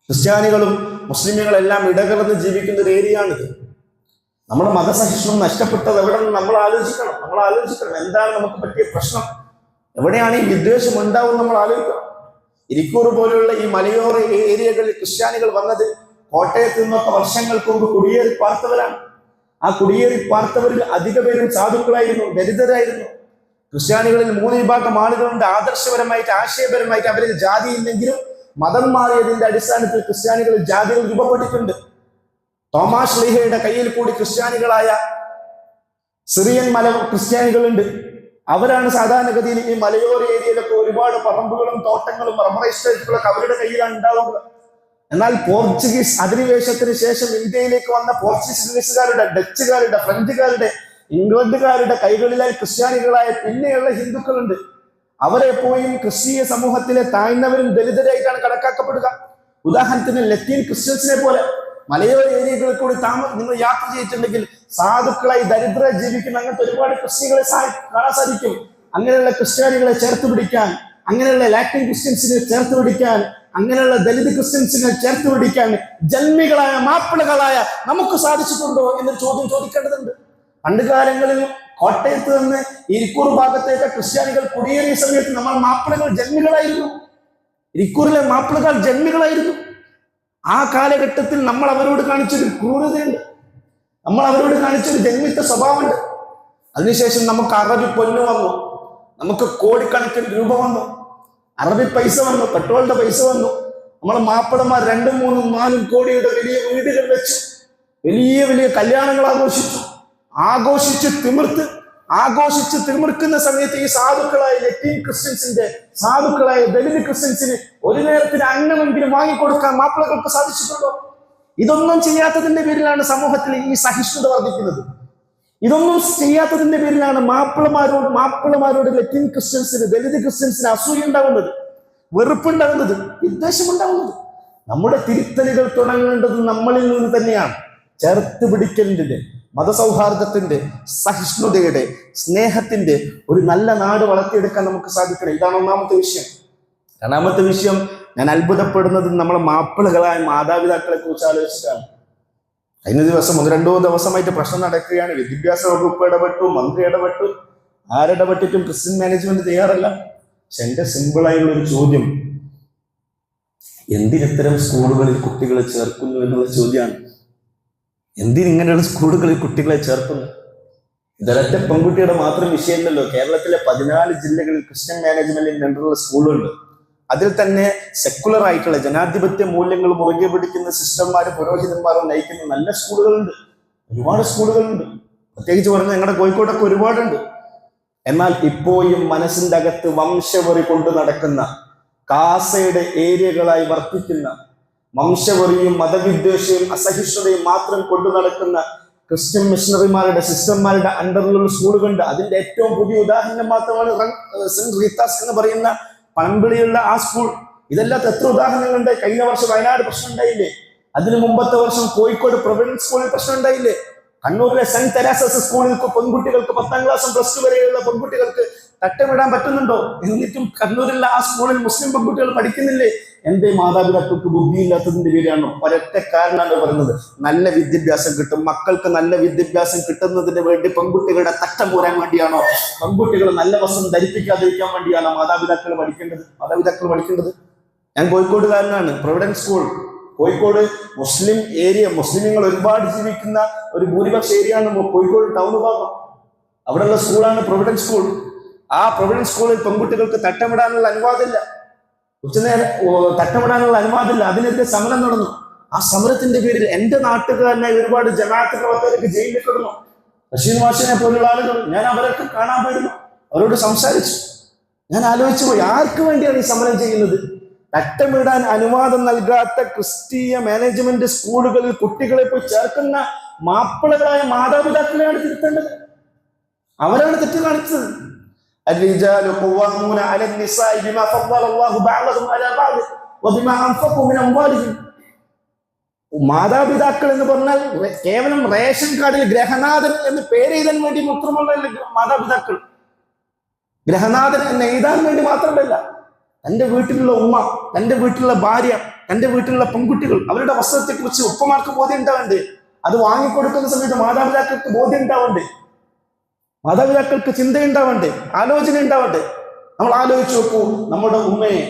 ക്രിസ്ത്യാനികളും മുസ്ലിമുകളെല്ലാം ഇടകലർന്ന് ജീവിക്കുന്ന ഒരു ഏരിയയാണിത്. നമ്മുടെ മതസഹിഷ്ണുത നഷ്ടപ്പെട്ടത് എവിടെയെന്ന് നമ്മൾ ആലോചിക്കണം. എന്താണ് നമുക്ക് പറ്റിയ പ്രശ്നം? എവിടെയാണ് ഈ വിദ്വേഷം ഉണ്ടാവും നമ്മൾ ആലോചിക്കണം. ഇരിക്കൂർ പോലെയുള്ള ഈ മലയോര ഏരിയകളിൽ ക്രിസ്ത്യാനികൾ വന്നത് കോട്ടയത്ത് നിന്നൊക്കെ വർഷങ്ങൾക്ക് മുമ്പ് കുടിയേറി പാർത്തവരാണ്. ആ കുടിയേറി പാർത്തവരിൽ അധിക പേരും സാധുക്കളായിരുന്നു, ദരിദ്രരായിരുന്നു. ക്രിസ്ത്യാനികളിൽ 3 വിഭാഗം ആളുകളുണ്ട്. ആദർശപരമായിട്ട്, ആശയപരമായിട്ട് അവരിൽ ജാതി ഇല്ലെങ്കിലും മതം മാറിയതിന്റെ അടിസ്ഥാനത്തിൽ ക്രിസ്ത്യാനികളിൽ ജാതികൾ രൂപപ്പെട്ടിട്ടുണ്ട്. തോമാസ് ലീഹയുടെ കയ്യിൽ കൂടി ക്രിസ്ത്യാനികളായ സിറിയൻ ക്രിസ്ത്യാനികളുണ്ട്. അവരാണ് സാധാരണഗതിയിൽ ഈ മലയോര ഏരിയയിലൊക്കെ ഒരുപാട് പറമ്പുകളും തോട്ടങ്ങളും റബ്ബർ എസ്റ്റേറ്റുകളൊക്കെ അവരുടെ കയ്യിലാണ് ഉണ്ടാവുക. എന്നാൽ പോർച്ചുഗീസ് അധിനിവേശത്തിന് ശേഷം ഇന്ത്യയിലേക്ക് വന്ന പോർച്ചുഗീസുകാരുടെ, ഡച്ചുകാരുടെ, ഫ്രഞ്ചുകാരുടെ, ഇംഗ്ലണ്ടുകാരുടെ കൈകളിലായി ക്രിസ്ത്യാനികളായ പിന്നെയുള്ള ഹിന്ദുക്കളുണ്ട്. അവരെപ്പോഴും ക്രിസ്തീയ സമൂഹത്തിലെ താഴ്ന്നവരും ദലിതരായിട്ടാണ് കണക്കാക്കപ്പെടുക. ഉദാഹരണത്തിന് ലത്തീൻ ക്രിസ്ത്യൻസിനെ പോലെ മലയോര ഏരിയകളിൽ കൂടി നിങ്ങൾ യാത്ര ചെയ്തിട്ടുണ്ടെങ്കിൽ സാധുക്കളായി ദരിദ്ര ജീവിക്കുന്ന അങ്ങനത്തെ ഒരുപാട് ക്രിസ്ത്യാനികളെ കാണാൻ സാധിക്കും. അങ്ങനെയുള്ള ക്രിസ്ത്യാനികളെ ചേർത്ത് പിടിക്കാൻ, അങ്ങനെയുള്ള ലാറ്റിൻ ക്രിസ്ത്യൻസിനെ ചേർത്ത് പിടിക്കാൻ, അങ്ങനെയുള്ള ദലിത് ക്രിസ്ത്യൻസിനെ ചേർത്ത് പിടിക്കാൻ ജന്മികളായ മാപ്പിളകളായ നമുക്ക് സാധിച്ചിട്ടുണ്ടോ എന്നൊരു ചോദ്യം ചോദിക്കേണ്ടതുണ്ട്. പണ്ടുകാലങ്ങളിൽ കോട്ടയത്ത് നിന്ന് ഇരിക്കൂർ ഭാഗത്തേക്ക് ക്രിസ്ത്യാനികൾ കുടിയേറിയ സമയത്ത് നമ്മൾ മാപ്പിളകൾ ജന്മികളായിരുന്നു. ഇരിക്കൂറിലെ മാപ്പിളകൾ ജന്മികളായിരുന്നു. ആ കാലഘട്ടത്തിൽ നമ്മൾ അവരോട് കാണിച്ചൊരു ക്രൂരതയുണ്ട്, നമ്മൾ അവരോട് കാണിച്ചൊരു ജന്മിത്ത സ്വഭാവമുണ്ട്. അതിനുശേഷം നമുക്ക് അറബി പൊന്നു വന്നു, നമുക്ക് കോടിക്കണക്കിന് രൂപ വന്നു, അറബി പൈസ വന്നു, പെട്രോളിന്റെ പൈസ വന്നു. നമ്മളെ മാപ്പിളമാർ 2, 3, 4 കോടിയുടെ വലിയ വീടുകൾ വെച്ച് വലിയ വലിയ കല്യാണങ്ങൾ ആഘോഷിച്ച് തിമിർക്കുന്ന സമയത്ത് ഈ സാധുക്കളായ ലത്തീൻ ക്രിസ്ത്യൻസിന്റെ, സാധുക്കളായ ദലിത് ക്രിസ്ത്യൻസിന് ഒരു നേരത്തിന് അന്നമെങ്കിലും വാങ്ങിക്കൊടുക്കാൻ മാപ്പിളകൾക്ക് സാധിച്ചിട്ടുണ്ടോ? ഇതൊന്നും ചെയ്യാത്തതിന്റെ പേരിലാണ് സമൂഹത്തിൽ ഈ സഹിഷ്ണുത വർദ്ധിക്കുന്നത്. ഇതൊന്നും ചെയ്യാത്തതിന്റെ പേരിലാണ് മാപ്പിളമാരോട് ലത്തീൻ ക്രിസ്ത്യൻസിന്, ദലിത് ക്രിസ്ത്യൻസിന് അസൂയ ഉണ്ടാകുന്നത്, വെറുപ്പുണ്ടാകുന്നത്, വിദ്വേഷമുണ്ടാകുന്നത്. നമ്മുടെ തിരുത്തലുകൾ തുടങ്ങേണ്ടത് നമ്മളിൽ നിന്ന് തന്നെയാണ്. ചേർത്ത് പിടിക്കലിന്റെ, മതസൗഹാർദ്ദത്തിന്റെ, സഹിഷ്ണുതയുടെ, സ്നേഹത്തിന്റെ ഒരു നല്ല നാട് വളർത്തിയെടുക്കാൻ നമുക്ക് സാധിക്കണം. ഇതാണ് ഒന്നാമത്തെ വിഷയം. രണ്ടാമത്തെ വിഷയം, ഞാൻ അത്ഭുതപ്പെടുന്നത് നമ്മളെ മാപ്പിളകളായ മാതാപിതാക്കളെ കുറിച്ച് ആലോചിച്ചിട്ടാണ്. കഴിഞ്ഞ ദിവസം 1-2 ദിവസമായിട്ട് പ്രശ്നം നടക്കുകയാണ്. വിദ്യാഭ്യാസ വകുപ്പ് ഇടപെട്ടു, മന്ത്രി ഇടപെട്ടു, ആരിടപെട്ടിട്ടും ക്രിസ്ത്യൻ മാനേജ്മെന്റ് തയ്യാറല്ല. പക്ഷെ എന്റെ സിമ്പിളായുള്ള ഒരു ചോദ്യം, എന്തിനിത്തരം സ്കൂളുകളിൽ കുട്ടികളെ ചേർക്കുന്നു എന്നുള്ള ചോദ്യമാണ്. എന്തിനിങ്ങനെയുള്ള സ്കൂളുകളിൽ കുട്ടികളെ ചേർക്കുന്നു? ഇതൊരൊറ്റ പെൺകുട്ടിയുടെ മാത്രം വിഷയമല്ലല്ലോ. കേരളത്തിലെ 14 ജില്ലകളിൽ ക്രിസ്ത്യൻ മാനേജ്മെന്റിന്റെ അണ്ടറുള്ള സ്കൂളുണ്ട്. അതിൽ തന്നെ സെക്കുലർ ആയിട്ടുള്ള ജനാധിപത്യ മൂല്യങ്ങൾ മുറുകെ പിടിക്കുന്ന സിസ്റ്റർമാരും പുരോഹിതന്മാരും നയിക്കുന്ന നല്ല സ്കൂളുകളുണ്ട്, ഒരുപാട് സ്കൂളുകളുണ്ട്. പ്രത്യേകിച്ച് പറഞ്ഞാൽ ഞങ്ങളുടെ കോഴിക്കോട്ടൊക്കെ ഒരുപാടുണ്ട്. എന്നാൽ ഇപ്പോഴും മനസ്സിന്റെ അകത്ത് വംശവെറി കൊണ്ടു നടക്കുന്ന, കാസയുടെ ഏരിയകളായി വർത്തിക്കുന്ന, വംശവെറിയും മതവിദ്വേഷവും അസഹിഷ്ണുതയും മാത്രം കൊണ്ടു നടക്കുന്ന ക്രിസ്ത്യൻ മിഷണറിമാരുടെ, സിസ്റ്റർമാരുടെ അണ്ടറിലുള്ള സ്കൂളുകളുണ്ട്. അതിന്റെ ഏറ്റവും പുതിയ ഉദാഹരണം മാത്രമാണ് സെന്റ് റീത്താസ് എന്ന് പറയുന്ന പണമ്പിളിയുള്ള ആ സ്കൂൾ. ഇതെല്ലാം എത്ര ഉദാഹരണങ്ങളുണ്ട്. കഴിഞ്ഞ വർഷം വയനാട് പ്രശ്നം ഉണ്ടായില്ലേ? അതിനു മുമ്പത്തെ വർഷം കോഴിക്കോട് പ്രൊവിഡൻസ് സ്കൂളിൽ പ്രശ്നം ഉണ്ടായില്ലേ? കണ്ണൂരിലെ സെന്റ് തെരേസസ് സ്കൂളിൽ പെൺകുട്ടികൾക്ക് 10ാം ക്ലാസ്സും +2 വരെയുള്ള പെൺകുട്ടികൾക്ക് തട്ടമിടാൻ പറ്റുന്നുണ്ടോ? എന്നിട്ടും കണ്ണൂരിലെ ആ സ്കൂളിൽ മുസ്ലിം പെൺകുട്ടികൾ പഠിക്കുന്നില്ലേ? എന്റെ മാതാപിതാക്കൾക്ക് ബുദ്ധിയില്ലാത്തതിന്റെ പേരാണോ? ഒരൊറ്റ കാരണമാണ് പറയുന്നത്, നല്ല വിദ്യാഭ്യാസം കിട്ടും, മക്കൾക്ക് നല്ല വിദ്യാഭ്യാസം കിട്ടുന്നതിന് വേണ്ടി പെൺകുട്ടികളുടെ തട്ടം പോരാൻ വേണ്ടിയാണോ? പെൺകുട്ടികൾ നല്ല വസ്ത്രം ധരിപ്പിക്കാതിരിക്കാൻ വേണ്ടിയാണോ മാതാപിതാക്കൾ പഠിക്കേണ്ടത്? ഞാൻ കോഴിക്കോടുകാരനാണ്. പ്രൊവിഡൻസ് സ്കൂൾ കോഴിക്കോട് മുസ്ലിം ഏരിയ, മുസ്ലിങ്ങൾ ഒരുപാട് ജീവിക്കുന്ന ഒരു ഭൂരിപക്ഷ ഏരിയ ആണ് കോഴിക്കോട് ടൗൺ ഭാഗം. അവിടെയുള്ള സ്കൂളാണ് പ്രൊവിഡൻസ് സ്കൂൾ. ആ പ്രൊവിഡൻസ് സ്കൂളിൽ പെൺകുട്ടികൾക്ക് തട്ടമിടാനുള്ള അനുവാദമില്ല, ഉച്ചനേരം തട്ടമിടാനുള്ള അനുവാദമില്ല. അതിനെതിരെ സമരം നടന്നു. ആ സമരത്തിന്റെ പേരിൽ എന്റെ നാട്ടുകാരനായി ഒരുപാട് ജമാഅത്ത് പ്രവർത്തകർക്ക് ജയിലിൽ കിടന്നു. റഷീദ് മാഷിനെ പോലുള്ള ആളുകൾ, ഞാൻ അവരൊക്കെ കാണാൻ പോയിരുന്നു, അവരോട് സംസാരിച്ചു. ഞാൻ ആലോചിച്ചു പോയി, ആർക്ക് വേണ്ടിയാണ് ഈ സമരം ചെയ്യുന്നത്? തട്ടമിടാൻ അനുവാദം നൽകാത്ത ക്രിസ്തീയ മാനേജ്മെന്റ് സ്കൂളുകളിൽ കുട്ടികളെ പോയി ചേർക്കുന്ന മാപ്പിളകളായ മാതാപിതാക്കളെയാണ് തിരുത്തേണ്ടത്. അവരാണ് തെറ്റ് കാണിച്ചത്. الرجال قوامون على النساء بما فضل الله بعضهم على بعض وبما أنفقوا من أموالهم. മാതാപിതാക്കൾ എന്ന് പറഞ്ഞാൽ കേവലം റേഷൻ കാർഡിൽ ഗ്രഹനാഥൻ എന്ന് പേര് എഴുതാൻ വേണ്ടി മാത്രമല്ല മാതാപിതാക്കൾ. ഗ്രഹനാഥൻ എന്ന് എഴുതാൻ വേണ്ടി മാത്രമല്ല, തന്റെ വീട്ടിലുള്ള ഉമ്മ, തന്റെ വീട്ടിലുള്ള ഭാര്യ, തന്റെ വീട്ടിലുള്ള പെൺകുട്ടികൾ, അവരുടെ വസ്ത്രത്തെ കുറിച്ച് ഉപ്പമാർക്ക് ബോധ്യം ഉണ്ടാവണ്ടേ? അത് വാങ്ങിക്കൊടുക്കുന്ന സമയത്ത് മാതാപിതാക്കൾക്ക് ബോധ്യം ഉണ്ടാവണ്ടേ? മാതാപിതാക്കൾക്ക് ചിന്തയുണ്ടാവണ്ടേ? ആലോചന ഉണ്ടാവട്ടെ? നമ്മൾ ആലോചിച്ച് നോക്കൂ, നമ്മുടെ ഉമ്മയെ,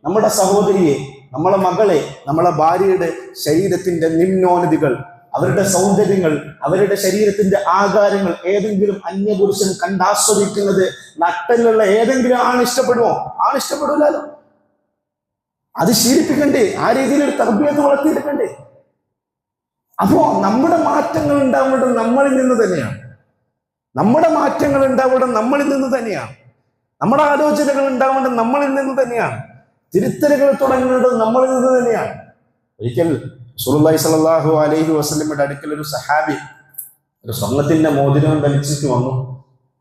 നമ്മുടെ സഹോദരിയെ, നമ്മളെ മകളെ, നമ്മളെ ഭാര്യയുടെ ശരീരത്തിന്റെ നിമ്നോന്നതികൾ, അവരുടെ സൗന്ദര്യങ്ങൾ, അവരുടെ ശരീരത്തിന്റെ ആകാരങ്ങൾ ഏതെങ്കിലും അന്യപുരുഷൻ കണ്ടാസ്വദിക്കുന്നത് നട്ടലുള്ള ഏതെങ്കിലും ഇഷ്ടപ്പെടുമോ? ഇഷ്ടപ്പെടില്ലല്ലോ. അത് ശീലിപ്പിക്കണ്ടേ? ആ രീതിയിൽ ഒരു തർബീയത്ത് വളർത്തിയെടുക്കണ്ടേ? അപ്പോ നമ്മുടെ മാറ്റങ്ങൾ ഉണ്ടാവേണ്ടത് നമ്മളിൽ നിന്ന് തന്നെയാണ്. നമ്മുടെ ആലോചനകൾ ഉണ്ടാവേണ്ടത് നമ്മളിൽ നിന്ന് തന്നെയാണ്. തിരുത്തലുകൾ തുടങ്ങേണ്ടത് നമ്മളിൽ നിന്ന് തന്നെയാണ്. ഒരിക്കൽ റസൂലുള്ളാഹി സ്വല്ലല്ലാഹു അലൈഹി വസല്ലമയുടെ അടുക്കൽ ഒരു സഹാബി ഒരു സ്വർണത്തിന്റെ മോതിരം ധരിച്ചിട്ട് വന്നു.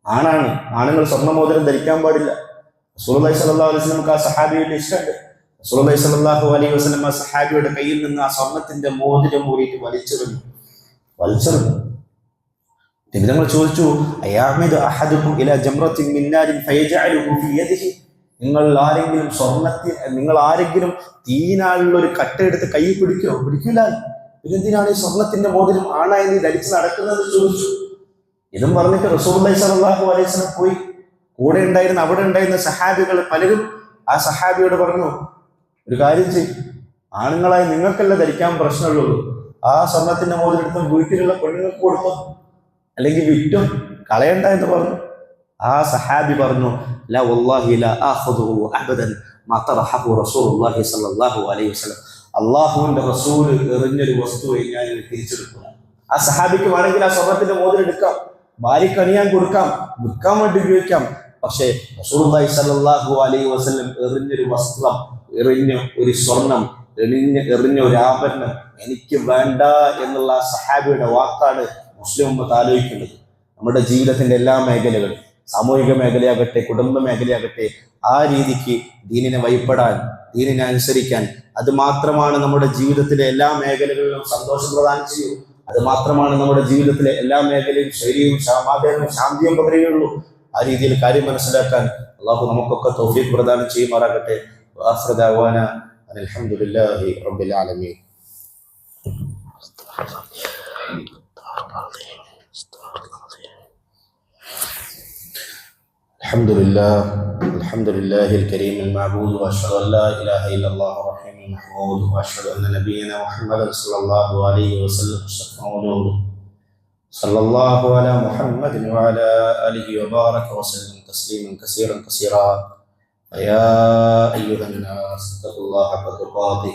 ആണുങ്ങൾ സ്വർണ്ണ മോതിരം ധരിക്കാൻ പാടില്ല. റസൂലുള്ളാഹി സ്വല്ലല്ലാഹു അലൈഹി വസല്ലമക്ക് ആ സഹാബിയുടെ ഇഷ്ടമുണ്ട്. റസൂലുള്ളാഹി സ്വല്ലല്ലാഹു അലൈഹി വസല്ലം ആ സഹാബിയുടെ കയ്യിൽ നിന്ന് ആ സ്വർണത്തിന്റെ മോതിരം ഊരിയിട്ട് വലിച്ചെറിഞ്ഞു. നബിതങ്ങൾ ചോദിച്ചു, അയാമിദു അഹദുക്കും ഇലാ ജംറത്തിൻ മിൻ നാരിൻ ഫയജഅലുഹു ഫീ യദിഹി. നിങ്ങൾ ആരെങ്കിലും തീനാളുള്ള ഒരു കട്ട എടുത്ത് കൈ പിടിക്കില്ല. ഇതെന്തിനാണ് ഈ സ്വർണത്തിന്റെ മോതിരം ആണായി നീ ധരിച്ച് നടക്കുന്നത് ചോദിച്ചു. ഇതും പറഞ്ഞിട്ട് റസൂലുള്ളാഹി സ്വല്ലല്ലാഹു അലൈഹി വസല്ലം പോയി. അവിടെ ഉണ്ടായിരുന്ന സഹാബികൾ പലരും ആ സഹാബിയോട് പറഞ്ഞു, ഒരു കാര്യം ചെയ്യും, ആണുങ്ങളായി നിങ്ങൾക്കല്ല ധരിക്കാൻ പ്രശ്നമുള്ളൂ, ആ സ്വർണത്തിന്റെ മോതിരം എടുത്ത് വീട്ടിലുള്ള പെണ്ണുങ്ങൾക്ക് കൊടുത്തു, അല്ലെങ്കിൽ വിറ്റും കളയണ്ട എന്ന് പറഞ്ഞു. ആ സഹാബി പറഞ്ഞു, ലാ വല്ലാഹി ലാ ആഖുദുഹു അബദൻ മാ തറഹഹു റസൂലുള്ളാഹി സ്വല്ലല്ലാഹു അലൈഹി വസല്ലം. അല്ലാഹുവിന്റെ റസൂൽ എറിഞ്ഞൊരു വസ്തുവെ ഞാൻ തിരിച്ചെടുക്കുക. ആ സഹാബിക്ക് വേണമെങ്കിൽ ആ സ്വർണത്തിന്റെ മോതിരം എടുക്കാം, ഭാര്യയ്ക്ക് അണിയാൻ കൊടുക്കാം, വിൽക്കാൻ വേണ്ടി ഉപയോഗിക്കാം. പക്ഷേ റസൂലുള്ളാഹി സ്വല്ലല്ലാഹു അലൈഹി വസല്ലം എറിഞ്ഞൊരു വസ്ത്രം, എറിഞ്ഞ ഒരു സ്വർണം, എറിഞ്ഞ ഒരു ആഭരണം എനിക്ക് വേണ്ട എന്നുള്ള സഹാബിയുടെ വാക്കാണ് മുസ്ലിം ഉമ്മത്ത് ആലോചിക്കേണ്ടത്. നമ്മുടെ ജീവിതത്തിന്റെ എല്ലാ മേഖലകളും, സാമൂഹിക മേഖലയാകട്ടെ, കുടുംബ മേഖലയാകട്ടെ, ആ രീതിക്ക് ദീനിനെ വഴിപ്പെടാൻ, ദീനിനെ അനുസരിക്കാൻ, അത് മാത്രമാണ് നമ്മുടെ ജീവിതത്തിലെ എല്ലാ മേഖലകളിലും സന്തോഷം പ്രദാനം ചെയ്യൂ. അത് മാത്രമാണ് നമ്മുടെ ജീവിതത്തിലെ എല്ലാ മേഖലയും ശൈലിയും സമാധാനവും ശാന്തിയും പകരുകയുള്ളൂ. ആ രീതിയിൽ കാര്യം മനസ്സിലാക്കാൻ അള്ളാഹു നമുക്കൊക്കെ തൗഫീഖ് പ്രദാനം ചെയ്യുമാറാകട്ടെ. വആഖിറു ദഅവാനാ അൽഹംദുലില്ലാഹി റബ്ബിൽ ആലമീൻ. الحمد لله الكريم المعبود، واشهد ان لا اله الا الله الرحيم المحمود، واشهد ان نبينا محمدا صلى الله عليه وسلم اشرف مولود. صلى الله على محمد وعلى اله وبارك وسلم تسليما كثيرا كثيرا. فيا ايها الناس اتقوا الله حق تقاته،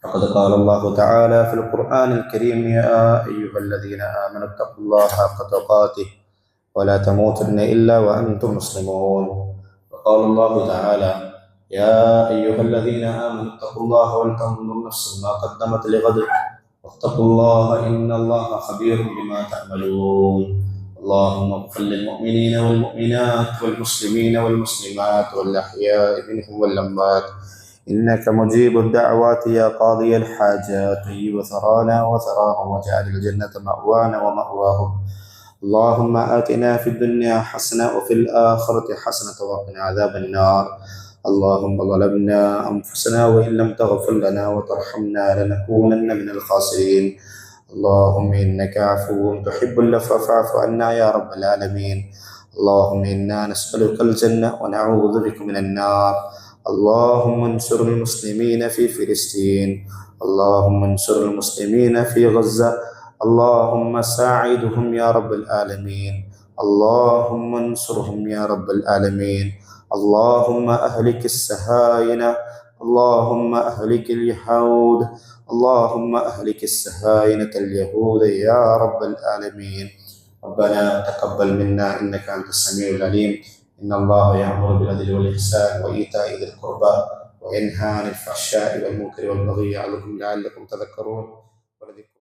فقد قال الله تعالى في القران الكريم: يا ايها الذين امنوا اتقوا الله حق تقاته ولا تموتن إلا وأنتم مسلمون. وقال الله تعالى: يا أيها الذين آمنوا اتقوا الله ولتنظر نفس ما قدمت لغد واتقوا الله إن الله خبير بما تعملون. اللهم اغفر للمؤمنين والمؤمنات والمسلمين والمسلمات والأحياء منهم والأموات إنك مجيب الدعوات يا قاضي الحاجات. طيب ثرانا وثراهم واجعل الجنة مأوانا ومأواهم. اللهم آتنا في الدنيا حسنة وفي الآخرة حسنة وقنا عذاب النار. اللهم ظلمنا أنفسنا وإن لم تغفر لنا وترحمنا لنكونن من الخاسرين. اللهم إنك عفو تحب العفو فاعف عنا يا رب العالمين. اللهم إنا نسألك الجنة ونعوذ بك من النار. اللهم انصر المسلمين في فلسطين. اللهم انصر المسلمين في غزة. اللهم ساعدهم يا رب العالمين. اللهم انصرهم يا رب العالمين. اللهم أهلك السهاينة. اللهم أهلك اليهود. اللهم أهلك السهاينة اليهود يا رب العالمين. ربنا تقبل منا إنك أنت السميع العليم. إن الله يأمر بالعدل والإحسان وإيتاء ذي القربى وينهى عن الفحشاء والمنكر والبغي يعظكم لعلكم تذكرون.